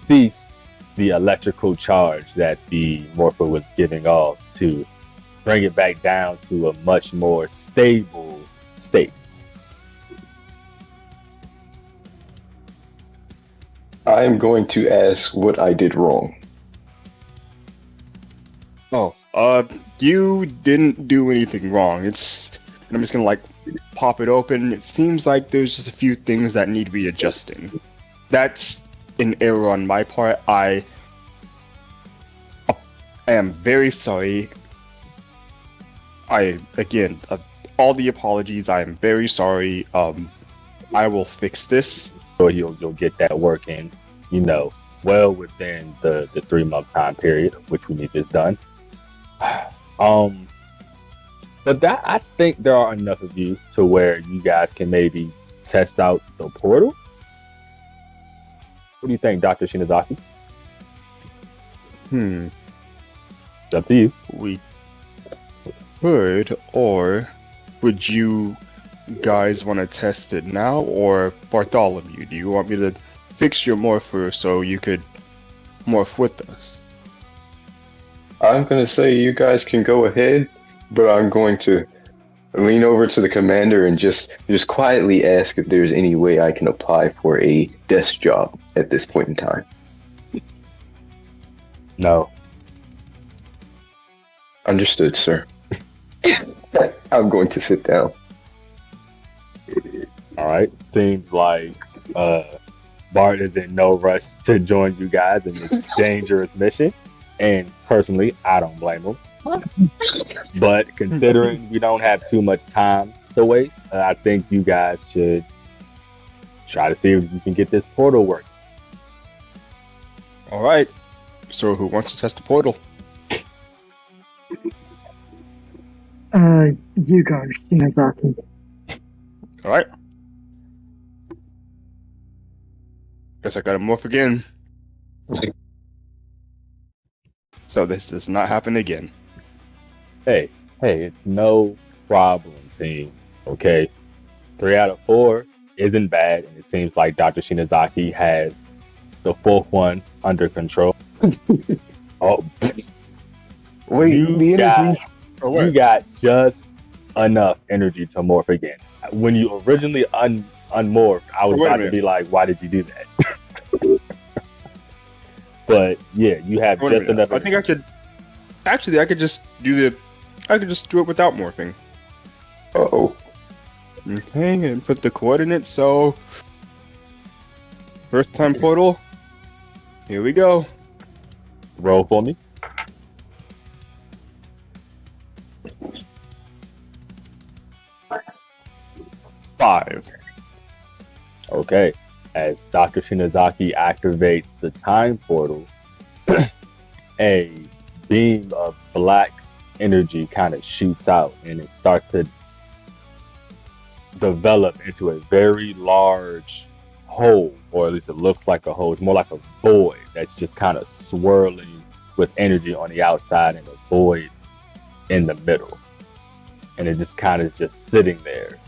S2: cease the electrical charge that the morpher was giving off to bring it back down to a much more stable state.
S6: I'm going to ask what I did wrong.
S5: You didn't do anything wrong. And I'm just gonna like pop it open. It seems like there's just a few things that need readjusting. That's an error on my part. I am very sorry. Again, all the apologies. I am very sorry. I will fix this.
S2: So you'll get that working, well within the 3-month time period, which we need this done. But that, I think there are enough of you to where you guys can maybe test out the portal. What do you think, Dr. Shinozaki? It's up to you.
S5: We could, or would you guys want to test it now, or Bartholomew? Do you want me to fix your morpher so you could morph with us?
S6: I'm going to say you guys can go ahead, but I'm going to lean over to the commander and just quietly ask if there's any way I can apply for a desk job at this point in time.
S2: No.
S6: Understood, sir. I'm going to sit down.
S2: All right. Seems like Bart is in no rush to join you guys in this dangerous mission. And personally, I don't blame him. But considering we don't have too much time to waste, I think you guys should try to see if you can get this portal working.
S5: All right. So who wants to test the portal?
S3: You go, Shinozaki.
S5: All right. Guess I gotta morph again. So this does not happen again.
S2: Hey, it's no problem, team. Okay? 3 out of 4 isn't bad, and it seems like Dr. Shinozaki has the 4th one under control. Oh,
S6: Wait,
S2: you got just enough energy to morph again. When you originally unmorphed, I was about to be like, why did you do that? But yeah, you have just enough.
S5: I think I could. Actually, I could just do it without morphing.
S6: Uh-oh.
S5: Okay, and put the coordinates. So, first time portal. Here we go.
S2: Roll for me.
S5: Five.
S2: Okay. As Dr. Shinozaki activates the time portal, a beam of black energy kind of shoots out and it starts to develop into a very large hole, or at least it looks like a hole. It's more like a void that's just kind of swirling with energy on the outside and a void in the middle. And it just kind of just sitting there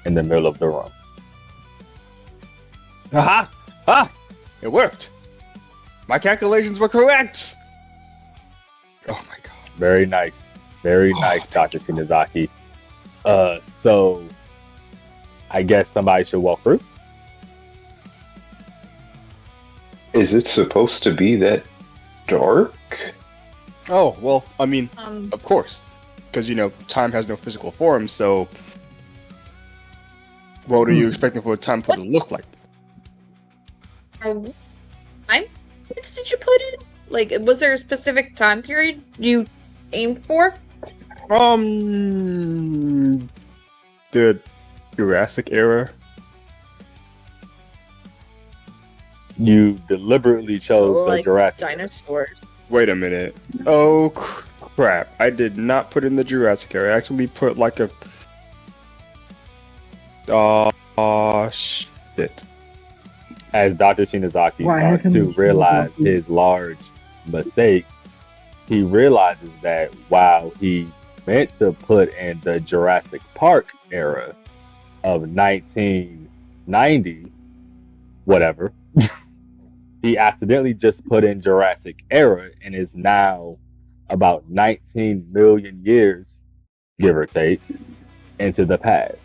S2: in the middle of the room.
S5: Aha! Ah! It worked! My calculations were correct! Oh my god.
S2: Very nice. Very nice, Dr. Shinozaki. So I guess somebody should walk through.
S6: Is it supposed to be that dark?
S5: Oh, well, I mean,
S4: Um,
S5: of course. Because, time has no physical form, so what are you expecting for a time portal to look like?
S4: time points did you put in? Like, was there a specific time period you aimed for?
S5: The Jurassic era?
S2: You deliberately chose
S4: So,
S2: the
S4: like,
S2: Jurassic.
S4: dinosaurs.
S5: Wait a minute. Oh, crap. I did not put in the Jurassic era. I actually put like a... shit.
S2: As Dr. Shinozaki
S3: What
S2: starts
S3: happened
S2: to
S3: is
S2: realize
S3: Shinozaki-
S2: his large mistake, he realizes that while he meant to put in the Jurassic Park era of 1990, whatever, he accidentally just put in Jurassic era and is now about 19 million years, give or take, into the past.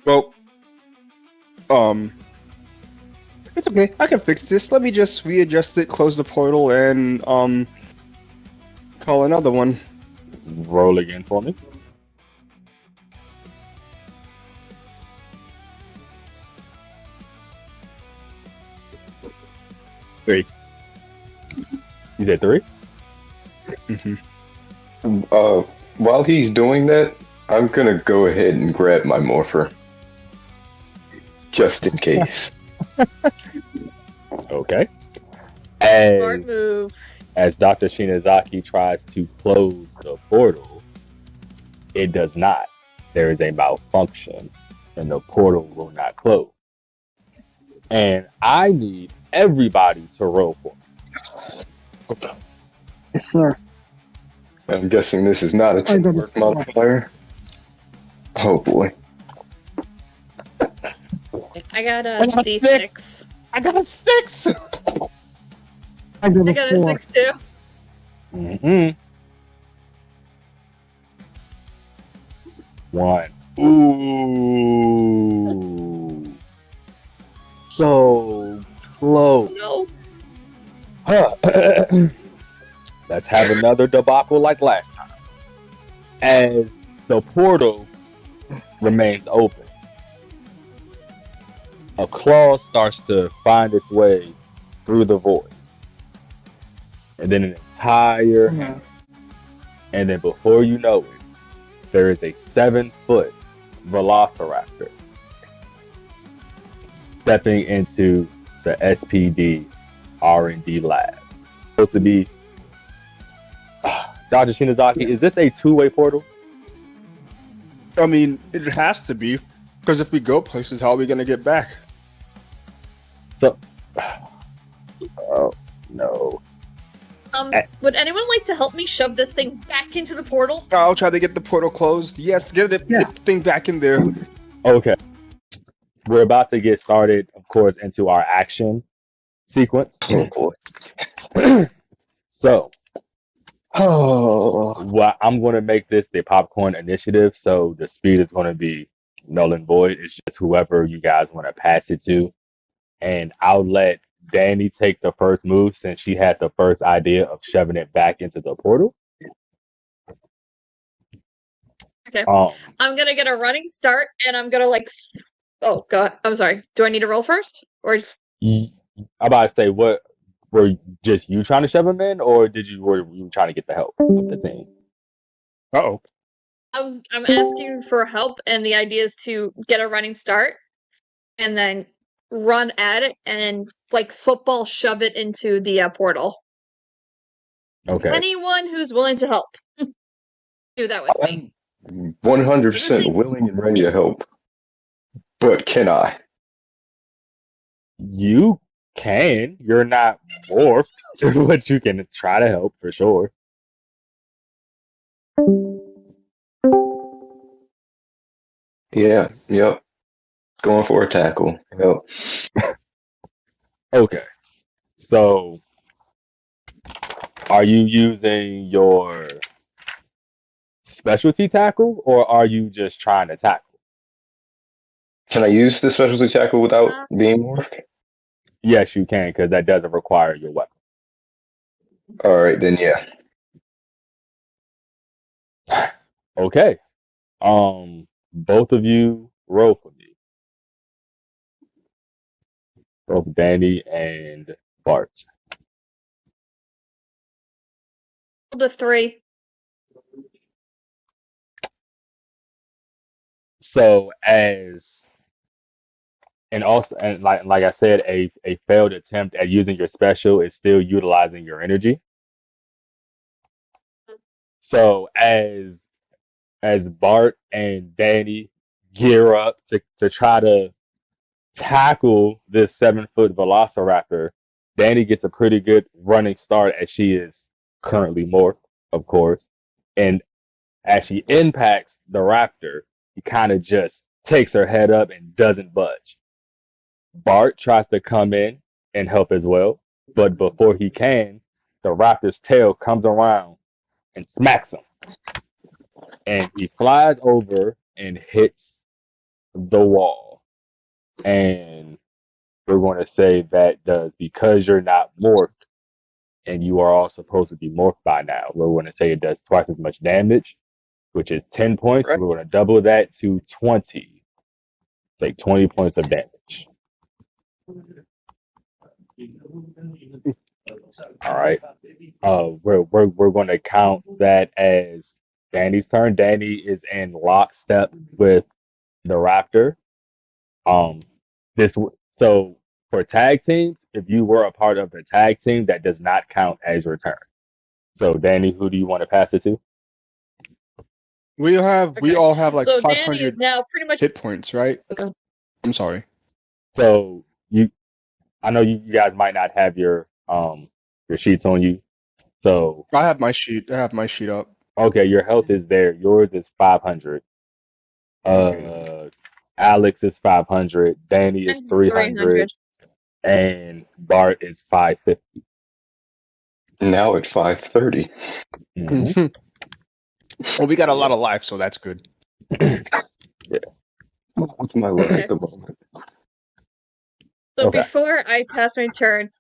S5: Well, it's okay. I can fix this. Let me just readjust it, close the portal, and, call another one.
S2: Roll again for me.
S5: Three.
S2: You said 3?
S6: While he's doing that, I'm gonna go ahead and grab my morpher. Just in case.
S2: Okay.
S4: Smart move.
S2: As Dr. Shinozaki tries to close the portal, it does not. There is a malfunction, and the portal will not close. And I need everybody to roll for me.
S3: Yes, sir.
S6: I'm guessing this is not a
S3: I got
S6: teamwork
S3: it.
S6: modifier. Oh boy.
S4: I got a
S5: I got a
S4: D6.
S5: I got a 6!
S3: I got
S4: I
S3: a
S4: got a
S3: 4.
S4: 6 too.
S2: Mm-hmm. 1. Ooh. So close.
S4: No.
S2: Huh. Let's have another debacle like last time. As the portal remains open, a claw starts to find its way through the void. And then an entire hand. And then before you know it, there is a 7-foot velociraptor stepping into the SPD R&D lab. Supposed to be Dr. Shinozaki, is this a two-way portal?
S5: I mean, it has to be, because if we go places, how are we gonna get back?
S2: So, oh no.
S4: Would anyone like to help me shove this thing back into the portal?
S5: I'll try to get the portal closed. Yes, get the thing back in there.
S2: Okay. We're about to get started, of course, into our action sequence.
S6: Oh boy.
S2: So,
S6: Oh.
S2: well, I'm going to make this the popcorn initiative, so the speed is going to be null and void. It's just whoever you guys want to pass it to. And I'll let Danny take the first move since she had the first idea of shoving it back into the portal.
S4: Okay. I'm gonna get a running start, and I'm gonna oh god, I'm sorry. Do I need to roll first, or
S2: I'm about to say, what were just you trying to shove him in, or were you trying to get the help of the team?
S5: Uh-oh.
S4: I'm asking for help, and the idea is to get a running start, and then run at it and like football shove it into the portal.
S2: Okay.
S4: Anyone who's willing to help, do that with me.
S6: I'm 100% willing and ready to help. But can I?
S2: You can. You're not morphed, but you can try to help for sure.
S6: Yeah, yep. Going for a tackle. Yep.
S2: Okay. So, are you using your specialty tackle, or are you just trying to tackle?
S6: Can I use the specialty tackle without being morphed?
S2: Yes, you can, because that doesn't require your weapon.
S6: All right, then yeah.
S2: Okay. Both of you roll for me. Both Danny and Bart.
S4: The 3.
S2: So like I said, a failed attempt at using your special is still utilizing your energy. So as Bart and Danny gear up to try to tackle this 7-foot velociraptor, Danny gets a pretty good running start as she is currently morphed, of course. And as she impacts the raptor, he kind of just takes her head up and doesn't budge. Bart tries to come in and help as well, but before he can, the raptor's tail comes around and smacks him. And he flies over and hits the wall. And we're going to say that because you're not morphed and you are all supposed to be morphed by now, we're going to say it does twice as much damage, which is 10 points.
S6: Right.
S2: We're going to double that to 20. Take 20 points of damage. All right. We're going to count that as Danny's turn. Danny is in lockstep with the raptor. So for tag teams, if you were a part of the tag team, that does not count as your turn. So Danny, who do you want to pass it to?
S5: We all have like
S4: so Danny
S5: 500
S4: is now pretty much
S5: hit points, right?
S4: Okay.
S5: I'm sorry.
S2: So I know you guys might not have your sheets on you. So
S5: I have my sheet up.
S2: okay, your health is there. Yours is 500.
S5: Okay.
S2: Alex is 500. Danny is
S4: Mine's
S2: 300. And Bart is 550.
S6: Now at 5:30.
S2: Mhm.
S5: Well, we got a lot of life, so that's good.
S6: What's my life at the moment?
S4: So
S2: Okay.
S4: before I pass my turn,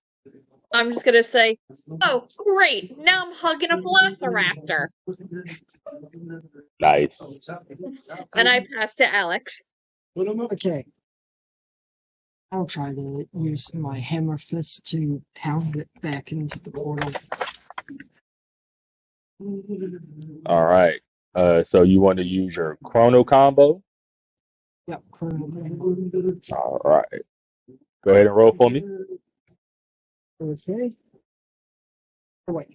S4: I'm just gonna say, oh, great! Now I'm hugging a velociraptor.
S2: Nice.
S4: And I pass to Alex.
S3: Okay. I'll try to use my hammer fist to pound it back into the portal.
S2: All right. So you want to use your chrono combo?
S3: Yep.
S2: All right. Go ahead and roll for me.
S3: Okay. Oh, wait.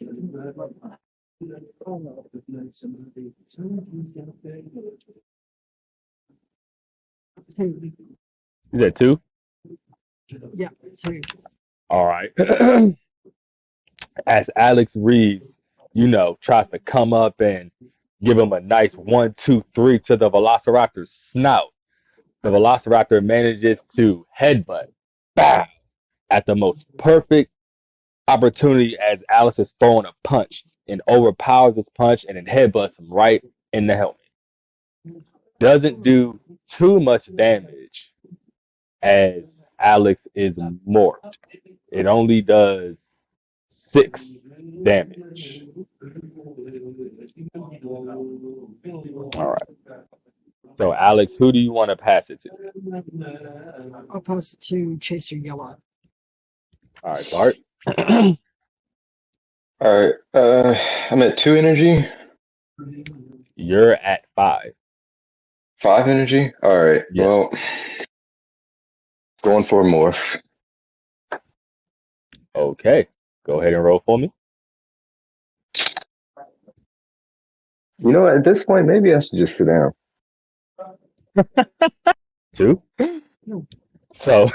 S2: Is that 2?
S3: Yeah, 2.
S2: All right. As Alex Reeves, tries to come up and give him a nice 1, 2, 3 to the Velociraptor's snout, the Velociraptor manages to headbutt, bow, at the most perfect opportunity as Alex is throwing a punch and overpowers his punch and then headbutts him right in the helmet. Doesn't do too much damage as Alex is morphed. It only does 6 damage. All right. So Alex, who do you want to pass it to?
S3: I'll pass it to Chaser Yellow.
S2: All right, Bart.
S6: All right. I'm at 2 energy.
S2: You're at 5.
S6: 5 energy. All right.
S2: Yes.
S6: Well, going for a morph.
S2: Okay. Go ahead and roll for me.
S6: You know, at this point, maybe I should just sit down.
S2: 2. So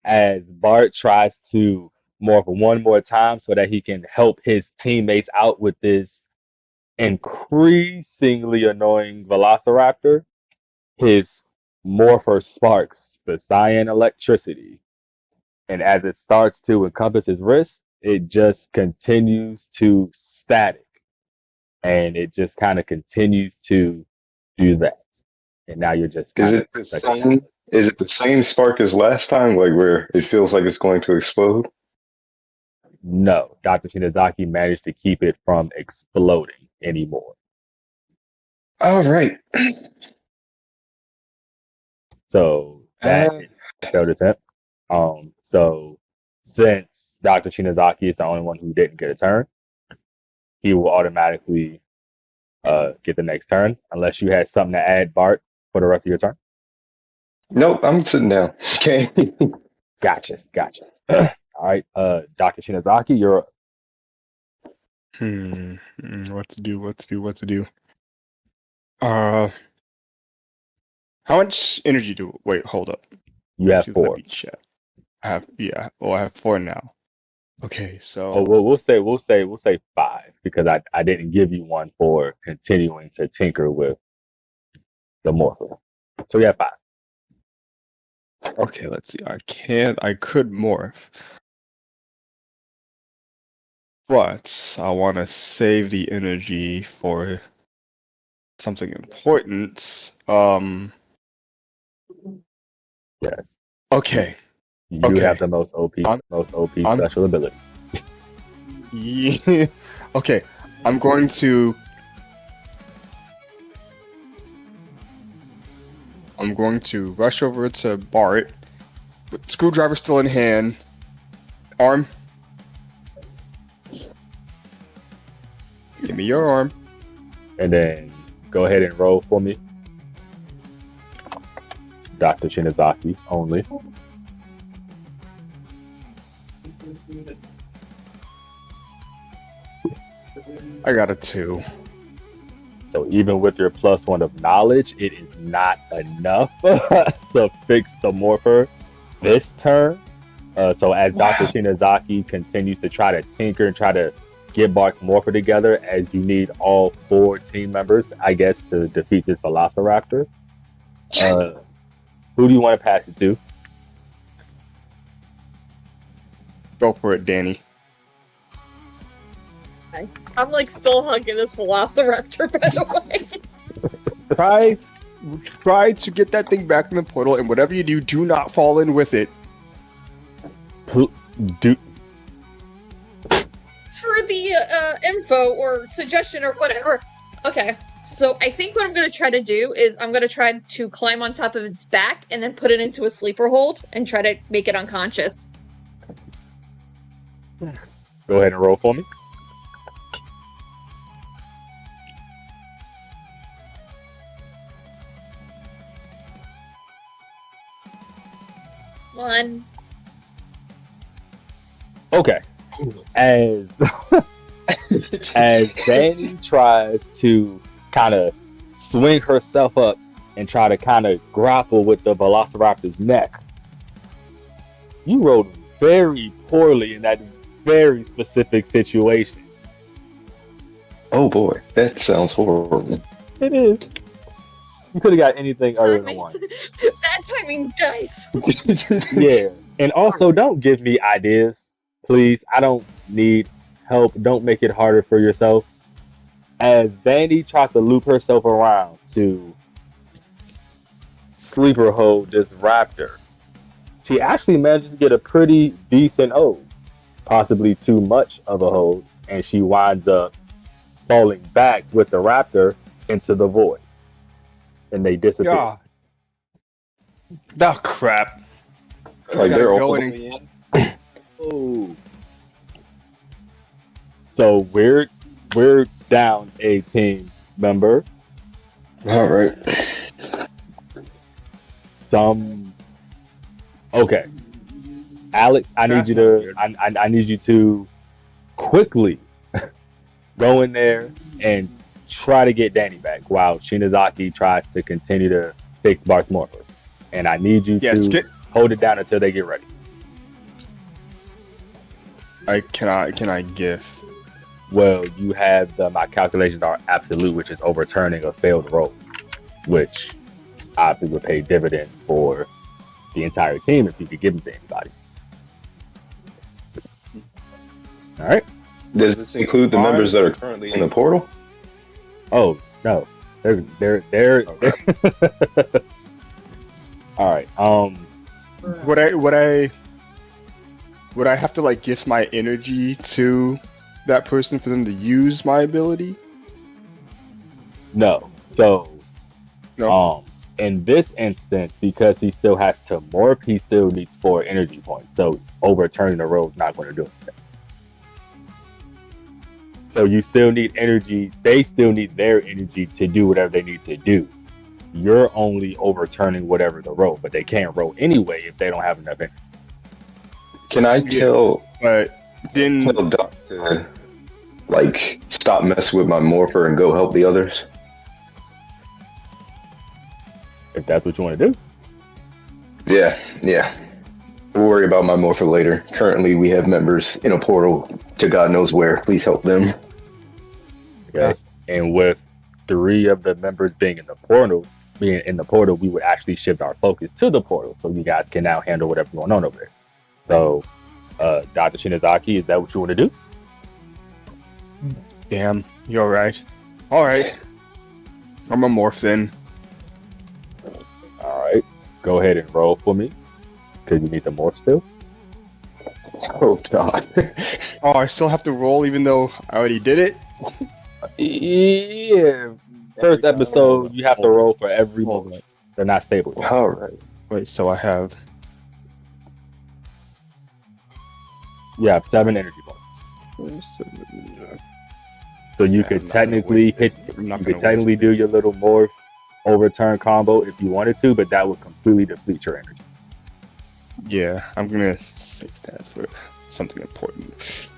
S2: as Bart tries to morph one more time so that he can help his teammates out with this increasingly annoying Velociraptor, his morpher sparks the cyan electricity. And as it starts to encompass his wrist, it just continues to static. And it just kind of continues to do that. and now you're just
S6: Is
S2: kind of
S6: it the same? Is it the same spark as last time, like where it feels like it's going to explode?
S2: No, Dr. Shinozaki managed to keep it from exploding anymore.
S6: All right.
S2: So that failed attempt. So since Dr. Shinozaki is the only one who didn't get a turn, he will automatically get the next turn, unless you had something to add, Bart, for the rest of your turn.
S6: Nope, I'm sitting down. Okay.
S2: Gotcha. All right, Dr. Shinozaki, you're up.
S5: What to do? How much energy do? Wait, hold up.
S2: You have
S5: Please
S2: 4.
S5: let me check. I have 4 now. Okay, so
S2: Oh, well, we'll say 5 because I didn't give you one for continuing to tinker with the morpher. So we have 5.
S5: okay, let's see. I could morph, but I want to save the energy for something important.
S2: Yes,
S5: Okay.
S2: you
S5: Okay.
S2: have the most OP
S5: I'm-
S2: special abilities.
S5: Yeah. Okay, I'm going to rush over to Bart with screwdriver still in hand. Arm. Give me your arm.
S2: And then go ahead and roll for me. Dr. Shinozaki only.
S5: I got a 2.
S2: So even with your +1 of knowledge, it is not enough to fix the morpher this turn. So as Dr. Shinozaki continues to try to tinker and try to get Bart's morpher together, as you need all 4 team members, I guess, to defeat this Velociraptor. Who do you want to pass it to?
S5: Go for it, Danny.
S4: I'm like still hugging this Velociraptor, by the way.
S5: Try to get that thing back in the portal, and whatever you do not fall in with it.
S4: For the info or suggestion or whatever. Okay, so I think what I'm going to try to do is I'm going to try to climb on top of its back and then put it into a sleeper hold and try to make it unconscious.
S2: Go ahead and roll for me.
S4: One.
S2: Okay. As Danny tries to kind of swing herself up and try to kind of grapple with the Velociraptor's neck, you rolled very poorly in that very specific situation.
S6: Oh boy, that sounds horrible.
S2: It is. You could have got anything other than 1.
S4: Bad timing dice.
S2: Yeah. And also, don't give me ideas, please. I don't need help. Don't make it harder for yourself. As Danny tries to loop herself around to sleeper hold this raptor, she actually manages to get a pretty decent hold, possibly too much of a hold, and she winds up falling back with the raptor into the void, and they disappear.
S5: Yeah. Oh crap!
S6: Like they're
S5: go
S6: all
S5: in.
S2: Oh. So we're down a team member.
S6: All right.
S2: Okay. Alex, I need you to quickly go in there and try to get Danny back while Shinozaki tries to continue to fix Bart's morpher. And I need you to hold it down until they get ready.
S5: Can I give?
S2: Well, you have my calculations are absolute, which is overturning a failed roll, which obviously would pay dividends for the entire team if you could give them to anybody. All right.
S6: Does this include the members that are currently in the portal?
S2: Oh, no. They're all right.
S5: Would I have to like give my energy to that person for them to use my ability?
S2: No. So,
S5: No.
S2: in this instance, because he still has to morph, he still needs 4 energy points. So overturning the roll is not going to do anything. So you still need energy. They still need their energy to do whatever they need to do. You're only overturning whatever the roll, but they can't roll anyway if they don't have enough energy.
S6: Can I tell
S5: But then
S6: Doc to like stop messing with my morpher and go help the others?
S2: If that's what you want to do.
S6: Yeah. We'll worry about my morpher later. Currently, we have members in a portal to God knows where. Please help them.
S2: Okay. And with 3 of the members being in the portal, we would actually shift our focus to the portal, so you guys can now handle whatever's going on over there. So, Dr. Shinozaki, is that what you want to do?
S5: damn, you're right. All right, I'm a morph then.
S2: All right. Go ahead and roll for me, because you need the morph still.
S6: Oh God.
S5: Oh, I still have to roll even though I already did it.
S2: Yeah. First episode, you have to roll for every moment. They're not stable.
S6: All right.
S5: Wait, so I have
S2: You have 7 energy points. So you could technically do your little morph overturn combo if you wanted to, but that would completely deplete your energy.
S5: Yeah, I'm gonna save that for something important.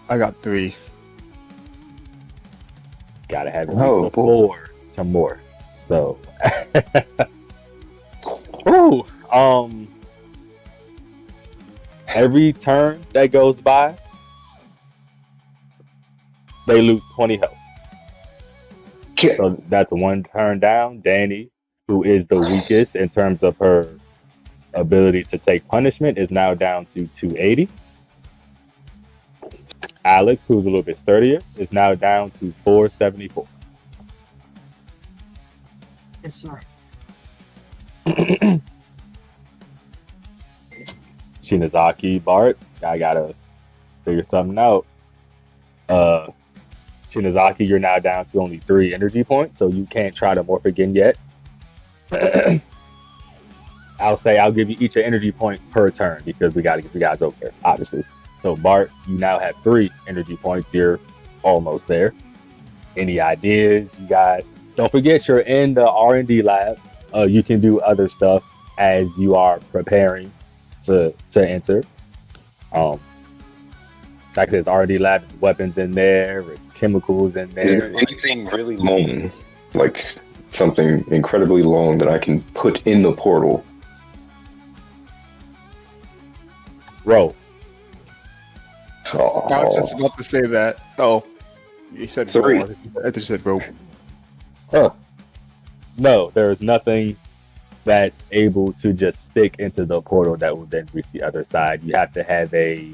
S5: I got 3.
S2: Gotta have at
S6: Oh,
S2: least
S6: boy.
S2: 4 to morph. So, ooh, every turn that goes by, they lose 20 health. So that's 1 turn down. Danny, who is the weakest in terms of her ability to take punishment, is now down to 280. Alex, who's a little bit sturdier, is now down to 474.
S3: Yes, sir.
S2: Shinozaki, Bart, I gotta figure something out. Shinozaki, you're now down to only 3 energy points, so you can't try to morph again yet. I'll give you each an energy point per turn because we gotta get you guys over there, obviously. So Bart, you now have 3 energy points. You're almost there. Any ideas, you guys? Don't forget you're in the R&D lab. You can do other stuff as you are preparing to enter. Like I said, the R&D lab, there's weapons in there, it's chemicals in
S6: Is
S2: there.
S6: there anything really long, like something incredibly long that I can put in the portal?
S2: Roll.
S6: Oh,
S5: I was just about to say that. Oh, you said
S6: 3.
S5: roll. I just said rope.
S2: No, there is nothing that's able to just stick into the portal that will then reach the other side. You have to have a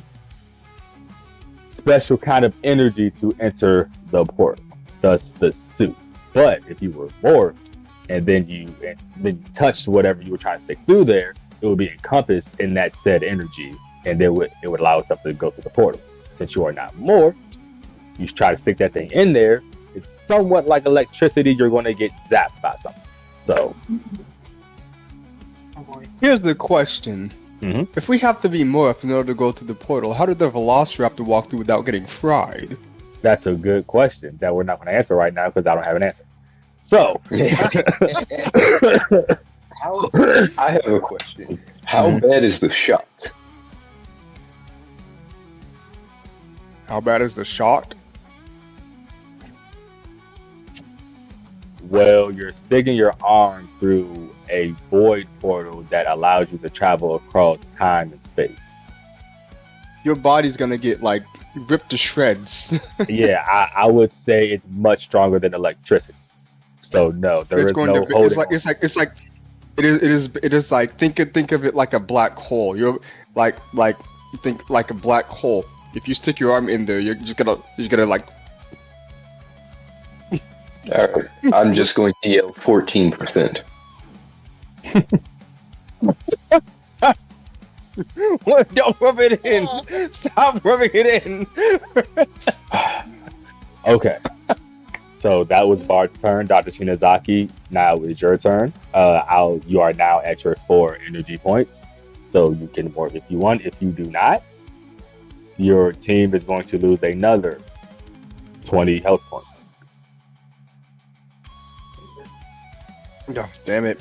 S2: special kind of energy to enter the portal, thus the suit. But if you were morphed and then you touched whatever you were trying to stick through there, it would be encompassed in that said energy, and it would allow stuff to go through the portal. Since you are not morphed, you try to stick that thing in there. It's somewhat like electricity. You're going to get zapped by something. So
S3: Oh boy.
S5: Here's the question.
S2: Mhm.
S5: If we have to be morphed in order to go through the portal, how did the Velociraptor walk through without getting fried?
S2: that's a good question that we're not going to answer right now because I don't have an answer. So
S6: I have a question. How
S2: Mhm.
S6: bad is the shock?
S5: How bad is the shock?
S2: well, you're sticking your arm through a void portal that allows you to travel across time and space.
S5: Your body's gonna get like ripped to shreds.
S2: Yeah, I would say it's much stronger than electricity. So no, there
S5: It's
S2: is
S5: going
S2: no
S5: to.
S2: holding.
S5: It is like think of it like a black hole. You're like you think like a black hole. if you stick your arm in there, you're just gonna like.
S6: Alright, I'm just going to yell 14%.
S2: What? Don't rub it in.
S4: Aw.
S2: Stop rubbing it in. Okay. So that was Bart's turn. Dr. Shinozaki, now is your turn. You are now at your 4 energy points. So you can morph if you want. If you do not, your team is going to lose another 20 health points.
S5: Oh, damn it!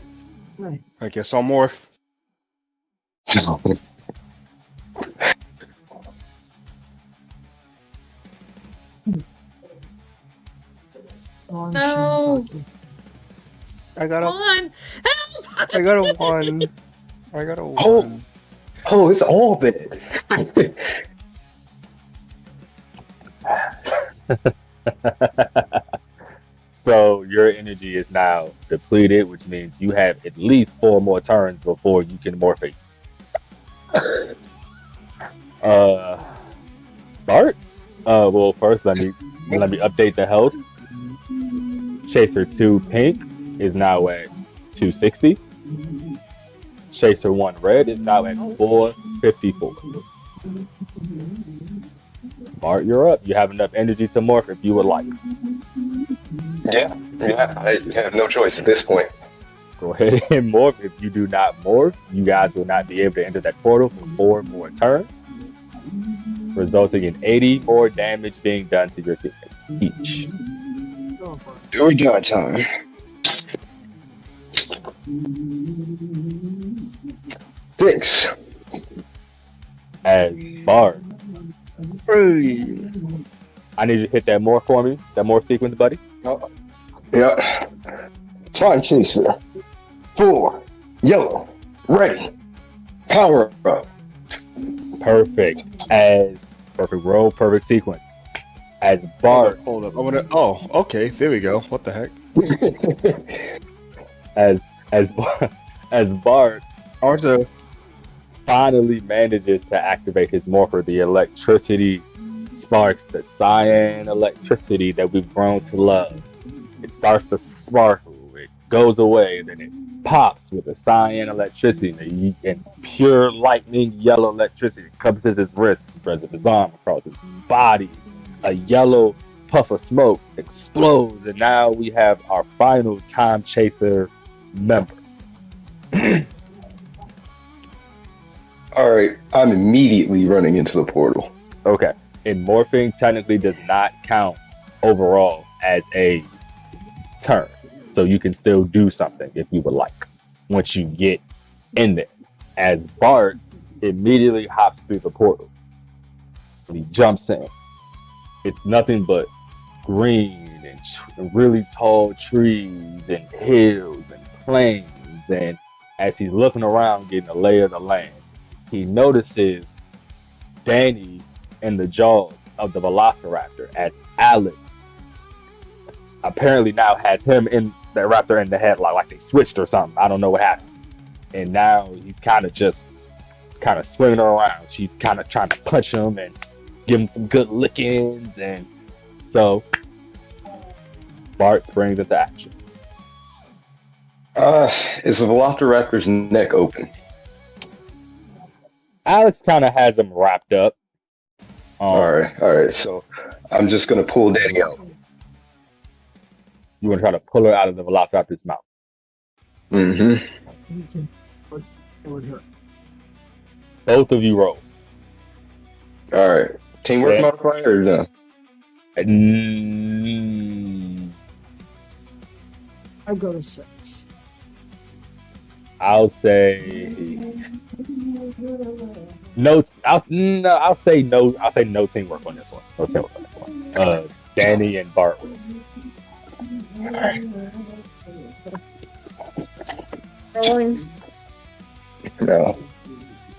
S3: Right.
S5: I guess I'll morph.
S3: On
S4: No.
S3: Shinzaki.
S5: I got
S4: Come
S5: a.
S4: on! Help!
S5: I got a 1. I got a 1.
S6: Oh. Oh, it's all bad.
S2: So your energy is now depleted, which means you have at least 4 more turns before you can morph it. Bart? Well, first let me update the health. Chaser 2 pink is now at 260. Chaser 1 red is now at 454. Bart, you're up. You have enough energy to morph if you would like.
S6: Yeah, I have no choice at this point.
S2: Go ahead and morph. If you do not morph, you guys will not be able to enter that portal for 4 more turns, resulting in 80 more damage being done to your teammates each.
S3: Go for it.
S6: Do or die time. Six.
S2: As Bart,
S5: Hey.
S2: I need you to hit that morph for me. That morph sequence, buddy.
S6: Yeah. Time chaser. 4. Yellow. Ready. Power up.
S2: Perfect. As perfect roll, perfect sequence. As Bart,
S5: Hold up. I wanna. Oh, okay. There we go. What the heck?
S2: as Bart
S5: Are the
S2: finally manages to activate his morpher, the electricity sparks, the cyan electricity that we've grown to love. It starts to sparkle, it goes away, then it pops with the cyan electricity and pure lightning yellow electricity. It encompasses his wrist, spreads up his arm, across his body. A yellow puff of smoke explodes, and now we have our final time chaser member.
S6: Alright, I'm immediately running into the portal.
S2: Okay. And morphing technically does not count overall as a turn. So you can still do something if you would like once you get in there. As Bart immediately hops through the portal. And he jumps in. It's nothing but green and really tall trees and hills and plains. And as he's looking around getting a lay of the land, he notices Danny in the jaws of the Velociraptor as Alex apparently now has him in the raptor in the headlock, like they switched or something. I don't know what happened. And now he's kind of swinging around. She's kind of trying to punch him and give him some good lickings. And so Bart springs into action.
S6: Is the Velociraptor's neck open?
S2: Alex kind of has him wrapped up.
S6: Alright, so I'm just gonna pull Danny out.
S2: You want to try to pull her out of the Velociraptor's mouth.
S6: Mm-hmm.
S3: It would hurt.
S2: Both of you roll.
S6: Alright. Teamwork
S2: Yeah.
S6: modifier or no?
S3: I go to 6.
S2: I'll say no. I'll say no. I'll say no teamwork on this one. No teamwork on this one. Danny and Bart.
S4: Rolling.
S6: No.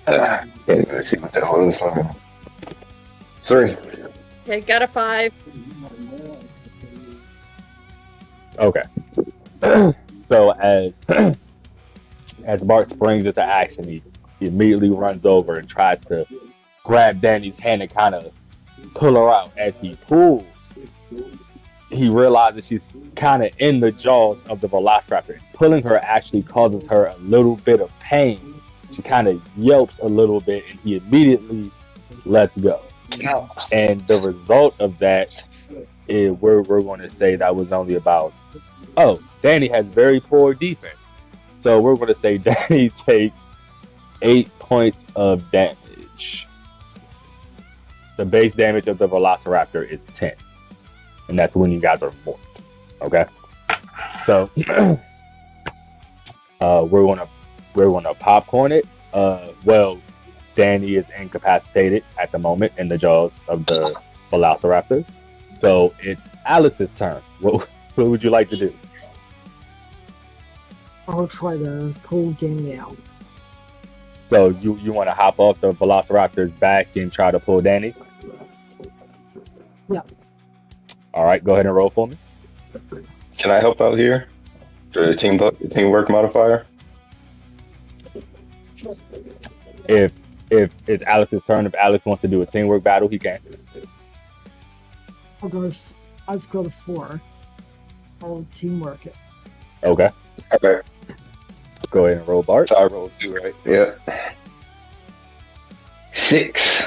S6: Can't even see what the hell is on. 3.
S4: Okay, got a 5.
S2: Okay. So as Bart springs into action, he immediately runs over and tries to grab Danny's hand and kind of pull her out. As he pulls, he realizes she's kind of in the jaws of the Velociraptor. Pulling her actually causes her a little bit of pain. She kind of yelps a little bit, and he immediately lets go. And the result of that is we're going to say that was only about, Danny has very poor defense. So we're going to say Danny takes 8 points of damage. The base damage of the Velociraptor is 10. And that's when you guys are morphed. Okay? So we're gonna popcorn it. Danny is incapacitated at the moment in the jaws of the Velociraptor. So it's Alex's turn. What would you like to do?
S3: I'll try to pull Danny out.
S2: So you want to hop off the Velociraptor's back and try to pull Danny?
S3: Yeah.
S2: All right, go ahead and roll for me.
S6: Can I help out here? The teamwork modifier?
S2: If it's Alex's turn, if Alex wants to do a teamwork battle, he can.
S3: I've got a 4. I'll teamwork it.
S2: Okay.
S6: Okay.
S2: Go ahead and roll, Bart.
S6: So I rolled 2, right? Yeah. 6.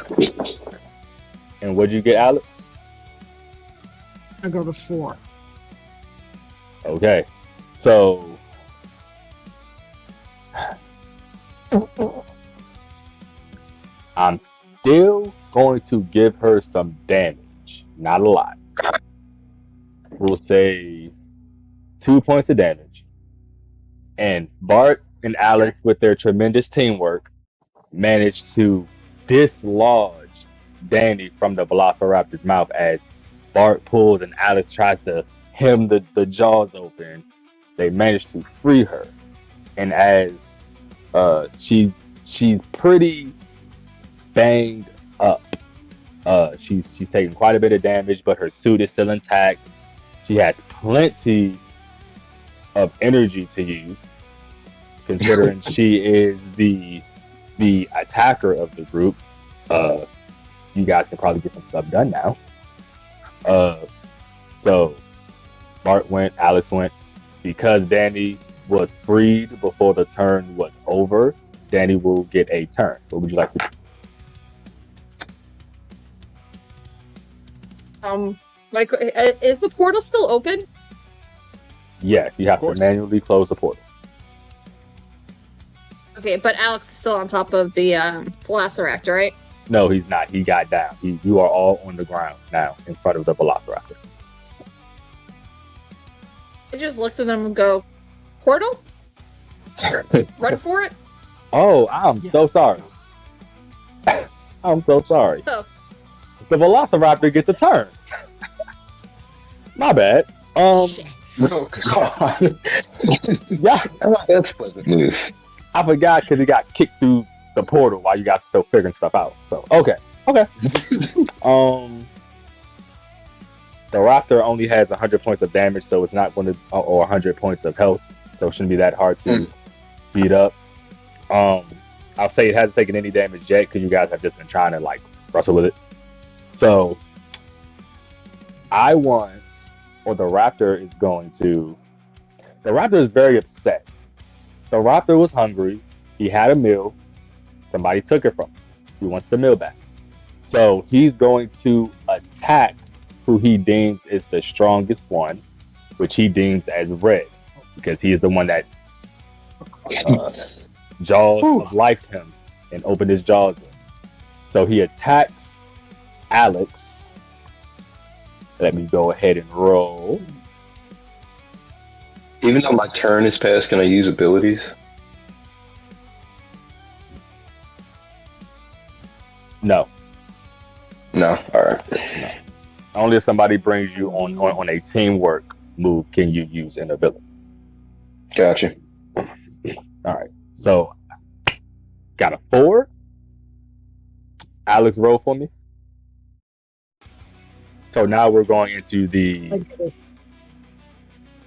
S2: And what'd you get, Alex?
S3: I got a 4.
S2: Okay. So I'm still going to give her some damage. Not a lot. We'll say 2 points of damage. And Bart and Alex, with their tremendous teamwork, managed to dislodge Danny from the Velociraptor's mouth as Bart pulls and Alex tries to hem the jaws open. They managed to free her. And as she's pretty banged up. She's taking quite a bit of damage, but her suit is still intact. She has plenty of energy to use, considering she is the attacker of the group. You guys can probably get some stuff done now. So Bart went, Alex went. Because Danny was freed before the turn was over, Danny will get a turn. What would you like to do?
S4: Is the portal still open?
S2: Yes, you have to manually close the portal.
S4: Okay, but Alex is still on top of the Velociraptor, right?
S2: No, he's not. He got down. You are all on the ground now in front of the Velociraptor.
S4: I just looked at them and go, portal? Run for it?
S2: Oh, I'm so sorry. I'm so sorry.
S4: Oh.
S2: The Velociraptor gets a turn. My bad.
S4: Shit.
S6: Oh, God.
S2: Yeah,
S6: That's pleasant news.
S2: I forgot because he got kicked through the portal while you guys were still figuring stuff out. So, okay. The Raptor only has 100 points of damage, so it's not going to, or 100 points of health, so it shouldn't be that hard to beat up. I'll say it hasn't taken any damage yet because you guys have just been trying to wrestle with it. So the Raptor is going to. The Raptor is very upset. The Raptor was hungry. He had a meal. Somebody took it from him. He wants the meal back. So he's going to attack who he deems is the strongest one, which he deems as Red, because he is the one that jaws of life him and opened his jaws in. So he attacks Alex. Let me go ahead and roll.
S6: Even though my turn is passed, can I use abilities?
S2: No.
S6: No? Alright.
S2: No. Only if somebody brings you on a teamwork move can you use an ability.
S6: Gotcha.
S2: Alright. So, got a 4. Alex, roll for me. So now we're going into the...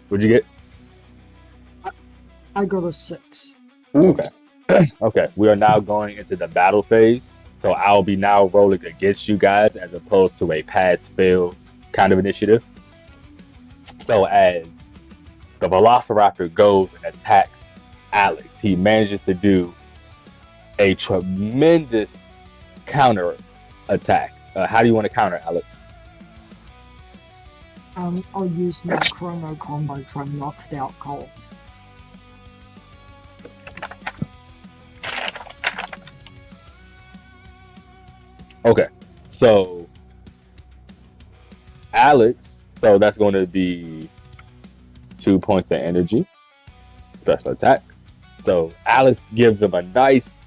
S2: What'd you get?
S3: I got a 6.
S2: Okay. Okay. We are now going into the battle phase. So I'll be now rolling against you guys as opposed to a pass fail kind of initiative. So as the Velociraptor goes and attacks Alex, he manages to do a tremendous counter attack. How do you want to counter, Alex?
S3: I'll use my chrono combo to try and knock it out cold.
S2: Okay, so Alex, so that's going to be 2 points of energy, special attack. So Alex gives him a nice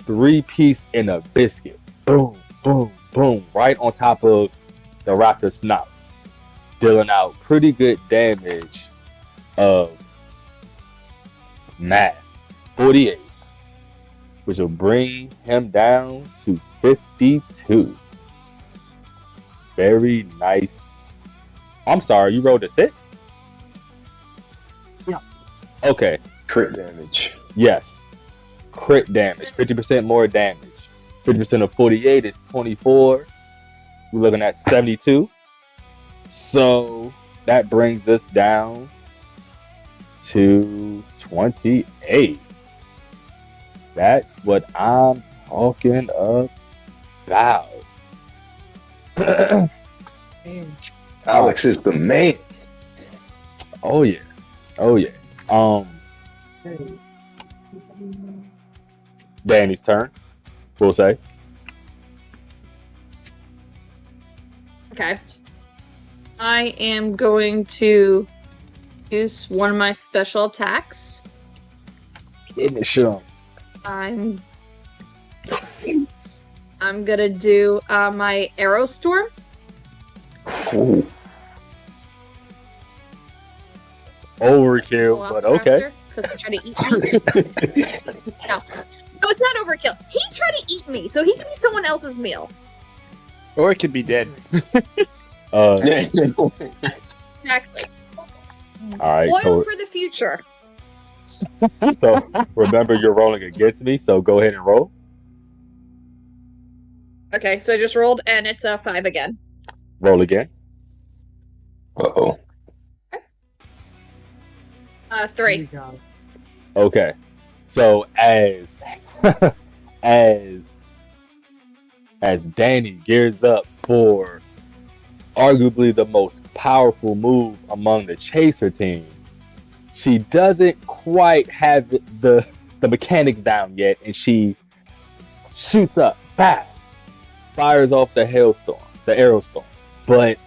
S2: 3-piece in a biscuit. Boom, boom, boom, right on top of the raptor snout, dealing out pretty good damage of math, 48, which will bring him down to 52. Very nice. I'm sorry, you rolled a 6?
S3: Yeah.
S2: Okay.
S6: Crit damage.
S2: Yes. Crit damage. 50% more damage. 50% of 48 is 24. We're looking at 72. So that brings us down to 28. That's what I'm talking about.
S6: Alex is the man.
S2: Oh yeah. Oh yeah.
S3: Hey.
S2: Danny's turn. We'll say.
S4: Okay. I am going to use one of my special attacks.
S2: Finish him.
S4: I'm gonna do my arrow storm.
S6: Ooh.
S2: Overkill, but okay.
S4: Because he tried to eat me. No, it's not overkill. He tried to eat me, so he can be someone else's meal.
S5: Or it could be dead.
S4: Exactly.
S2: All right.
S4: Oil for the future.
S2: So remember, you're rolling against me, so go ahead and roll.
S4: Okay, so I just rolled, and it's a 5 again.
S2: Roll again.
S6: Uh-oh.
S4: 3.
S3: Here you go.
S2: Okay. So as as Danny gears up for arguably the most powerful move among the chaser team, she doesn't quite have the mechanics down yet, and she shoots up, fires off the aerostorm, but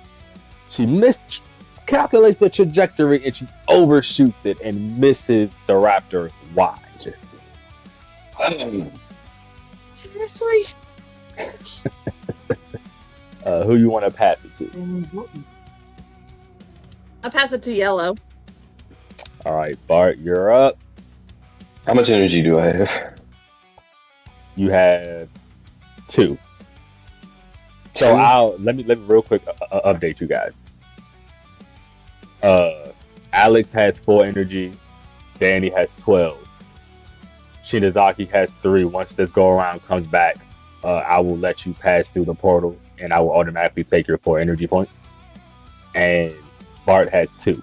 S2: she miscalculates the trajectory and she overshoots it and misses the raptor wide.
S4: Seriously?
S2: Who you want to pass it to?
S4: I'll pass it to Yellow.
S2: All right, Bart, you're up.
S6: How much energy do I have?
S2: You have 2. So let me real quick update you guys. Alex has 4 energy. Danny has 12. Shinazaki has 3. Once this go around comes back, I will let you pass through the portal, and I will automatically take your 4 energy points. And Bart has 2.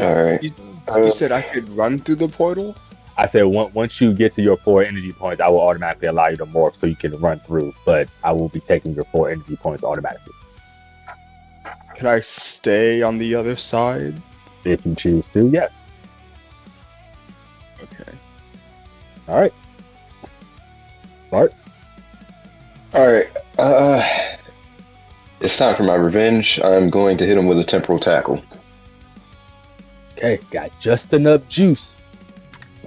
S6: Alright.
S5: You said I could run through the portal?
S2: I said once you get to your 4 energy points, I will automatically allow you to morph so you can run through, but I will be taking your 4 energy points automatically.
S5: Can I stay on the other side?
S2: If you choose to, yes.
S5: Okay.
S2: All right. Bart?
S6: Alright. It's time for my revenge. I'm going to hit him with a temporal tackle.
S2: Okay, got just enough juice.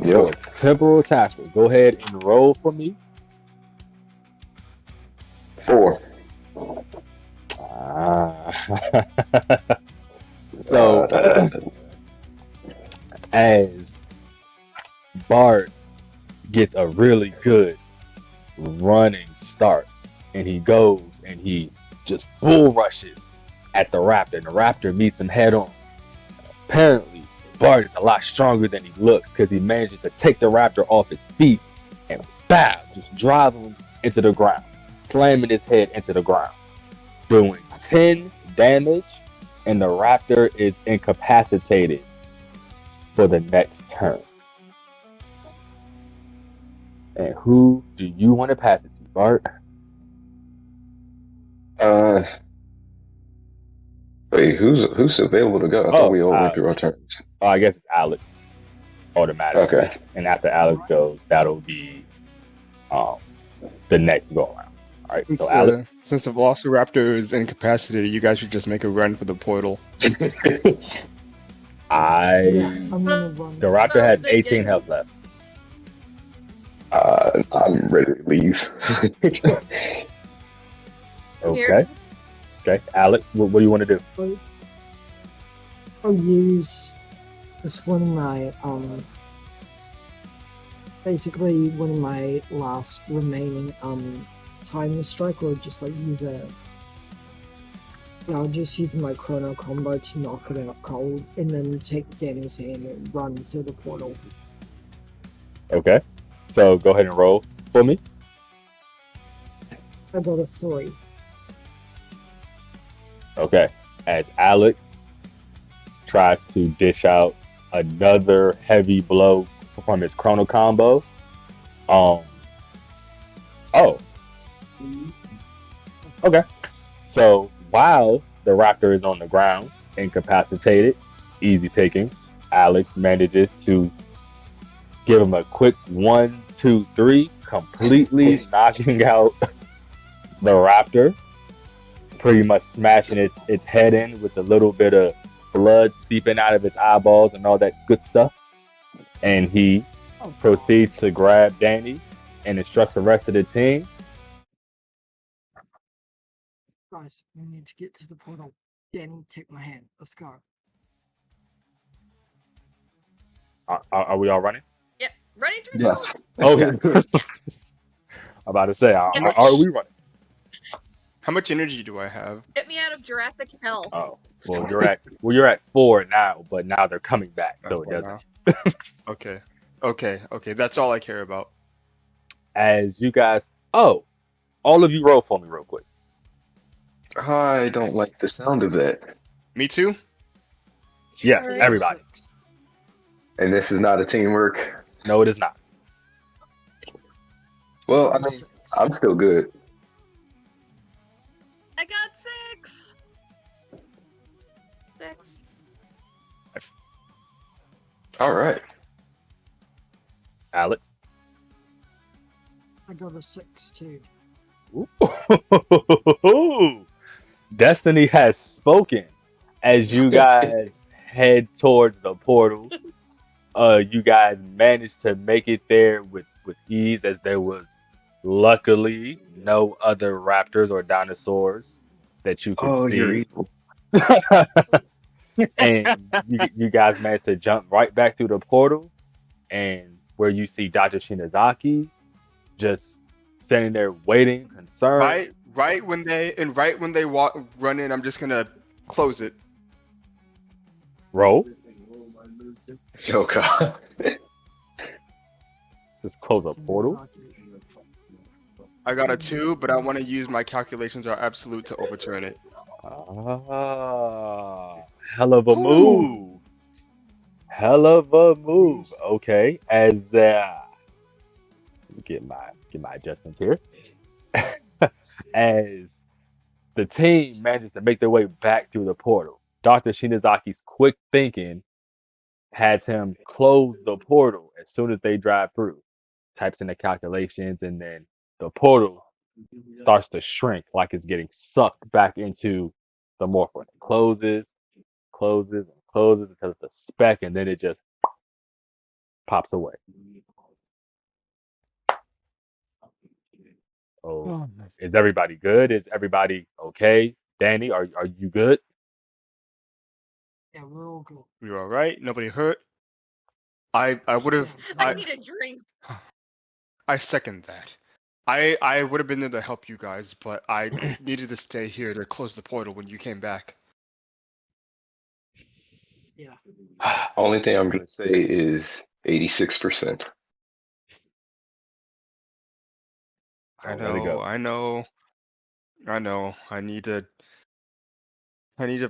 S6: Yo.
S2: Temporal tackle. Go ahead and roll for me.
S6: 4.
S2: So, as Bart gets a really good running start, and he goes and he just bull rushes at the raptor, and the raptor meets him head on. Apparently, Bart is a lot stronger than he looks because he manages to take the raptor off his feet and bow, just driving him into the ground, slamming his head into the ground, doing 10 damage, and the raptor is incapacitated for the next turn. And who do you want to pass it to, Bart?
S6: Wait, who's available to go? I thought we all went through our turns.
S2: I guess it's Alex automatically.
S6: Okay.
S2: And after Alex goes, that'll be the next go around. All right. So Alex,
S5: Since the Velociraptor is incapacitated, you guys should just make a run for the portal.
S3: Yeah, I'm gonna run.
S2: the raptor has 18 health left.
S6: I'm ready to leave.
S2: Okay. Okay. Alex, what do you want to do?
S3: I'll use this one of my basically one of my last remaining timing strike, or just like use a. Yeah, I'll just use my chrono combo to knock it out cold, and then take Danny's hand and run through the portal.
S2: Okay. So go ahead and roll for me.
S3: I got a 3.
S2: Okay. As Alex tries to dish out another heavy blow from his chrono combo. Oh. Okay. So while the raptor is on the ground, incapacitated, easy pickings, Alex manages to give him a quick 1, 2, 3, completely knocking out the raptor, pretty much smashing its head in with a little bit of blood seeping out of its eyeballs and all that good stuff. And he proceeds to grab Danny and instructs the rest of the team.
S3: Guys, we need to get to the portal. Danny, take my hand. Let's go.
S2: Are we all running?
S4: Yep, running through
S6: Yeah.
S4: the portal.
S2: Okay. I'm about to say, are we running?
S5: How much energy do I have?
S4: Get me out of Jurassic Hell.
S2: Oh, well, you're at 4 now, but now they're coming back, so it
S5: Four
S2: doesn't.
S5: Okay. That's all I care about.
S2: As you guys, all of you roll for me real quick.
S6: I don't like the sound of that.
S5: Me too.
S2: Yes,
S4: Alright.
S2: everybody.
S3: 6.
S6: And this is not a teamwork.
S2: No, it is not.
S6: Well, I mean,
S3: 6.
S6: I'm still good.
S4: I got 6. 6.
S6: All right.
S2: Alex.
S3: I got a 6 too.
S2: Ooh. Destiny has spoken. As you guys head towards the portal, you guys managed to make it there with ease, as there was luckily no other raptors or dinosaurs that you could see.
S6: You're evil.
S2: And you guys managed to jump right back through the portal, and where you see Dr. Shinozaki just sitting there waiting, concerned.
S5: Right when they run in, I'm just gonna close it.
S2: Roll.
S6: Oh god.
S2: Just close a portal.
S5: I got a 2, but I want to use my calculations are absolute to overturn it.
S2: Hell of a move. Hell of a move. Okay, as get my adjustments here. As the team manages to make their way back through the portal, Dr. Shinazaki's quick thinking has him close the portal as soon as they drive through. Types in the calculations, and then the portal starts to shrink like it's getting sucked back into the morphin. It closes until it's a speck, and then it just pops away. Oh, is everybody good? Is everybody okay? Danny, are you good?
S3: Yeah, we're all good.
S5: You're all right. Nobody hurt. I would have.
S4: I need a drink.
S5: I second that. I would have been there to help you guys, but I needed to stay here to close the portal when you came back.
S3: Yeah.
S6: Only thing I'm gonna say is 86%.
S5: I
S2: Don't let it
S5: know,
S2: go.
S5: I know, I know. I need to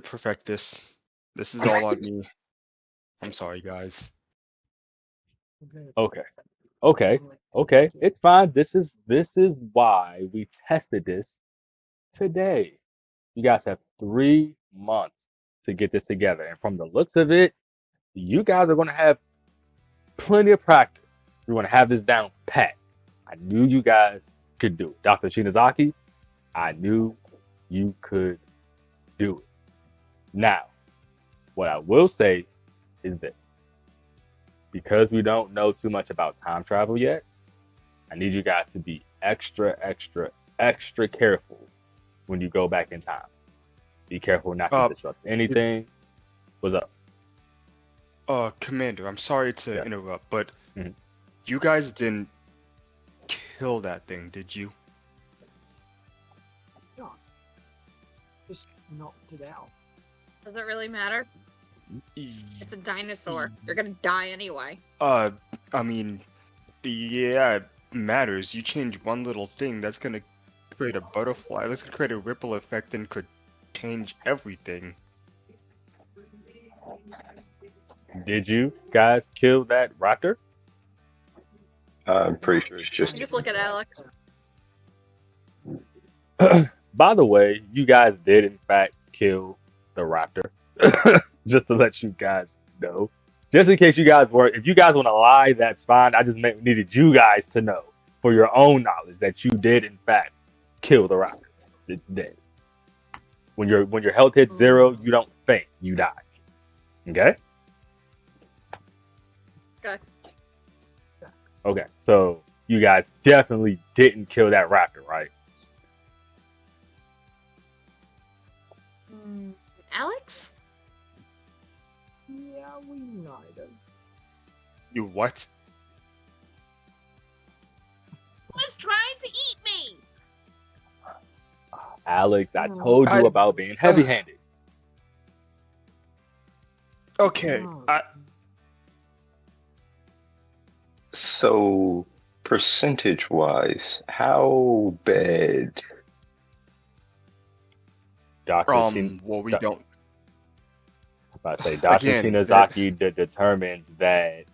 S5: perfect this. This is all on me. I'm sorry, guys.
S2: Okay. Okay. Okay. It's fine. This is why we tested this today. You guys have 3 months to get this together. And from the looks of it, you guys are gonna have plenty of practice. You're gonna have this down pat. I knew you guys could do it. Dr. Shinazaki, I knew you could do it. Now, what I will say is that because we don't know too much about time travel yet, I need you guys to be extra, extra, extra careful when you go back in time. Be careful not to
S5: Uh,
S2: disrupt anything. What's up?
S5: Commander, I'm sorry to
S2: Yeah.
S5: interrupt, but
S2: Mhm.
S5: you guys didn't kill that thing, did you?
S3: No, just knocked it out.
S4: Does it really matter? It's a dinosaur.
S5: Mm.
S4: They're gonna die anyway.
S5: I mean, yeah, it matters. You change one little thing, that's gonna create a butterfly. That's gonna create a ripple effect and could change everything.
S2: Did you guys kill that raptor?
S6: I'm pretty sure it's just.
S4: You just look at Alex.
S2: By the way, you guys did in fact kill the raptor. Just to let you guys know. Just in case you guys were, if you guys want to lie, that's fine. I just needed you guys to know for your own knowledge that you did in fact kill the raptor. It's dead. When your health hits 0, you don't faint, you die. Okay?
S4: Okay.
S2: Okay. So you guys definitely didn't kill that raptor, right?
S4: Alex?
S3: Yeah, we might have.
S5: You what?
S4: Was trying to eat me!
S2: Alex, I told you about being heavy-handed.
S5: Okay,
S6: So, percentage-wise, how bad?
S2: Dr.
S5: well, we don't.
S2: I say Dr.
S5: Again,
S2: Shinazaki determines that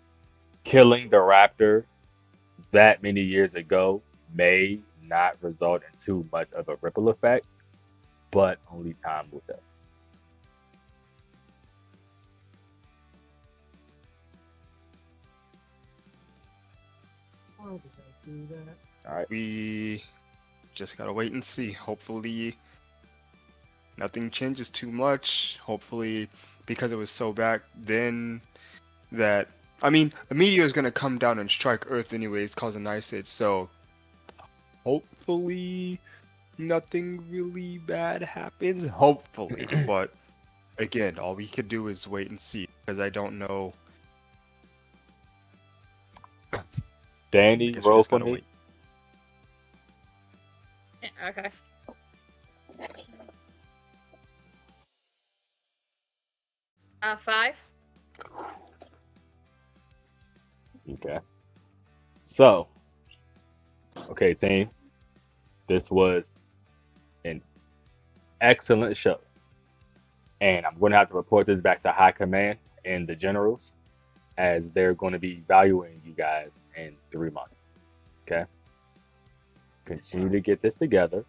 S2: killing the raptor that many years ago may not result in too much of a ripple effect, but only time will tell.
S3: Why did I do that?
S2: All right.
S5: We just gotta wait and see. Hopefully, nothing changes too much. Hopefully, because it was so back then that I mean, a meteor is gonna come down and strike Earth anyways, cause an ice age. So hopefully, nothing really bad happens. Hopefully, but again, all we could do is wait and see because I don't know.
S2: Danny,
S5: Guess we
S2: roll
S5: just
S2: for
S5: gotta
S2: me.
S5: wait.
S4: Yeah, okay. Five.
S2: Okay. So, okay, team. This was an excellent show. And I'm going to have to report this back to High Command and the generals as they're going to be evaluating you guys in 3 months. Okay? Continue to get this together.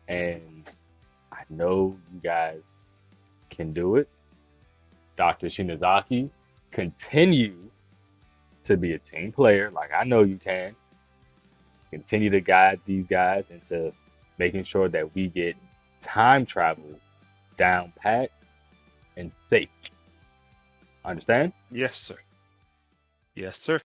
S2: And I know you guys can do it. Dr. Shinazaki, continue to be a team player like I know you can. Continue to guide these guys into making sure that we get time travel down pat and safe. Understand?
S5: Yes, sir. Yes, sir.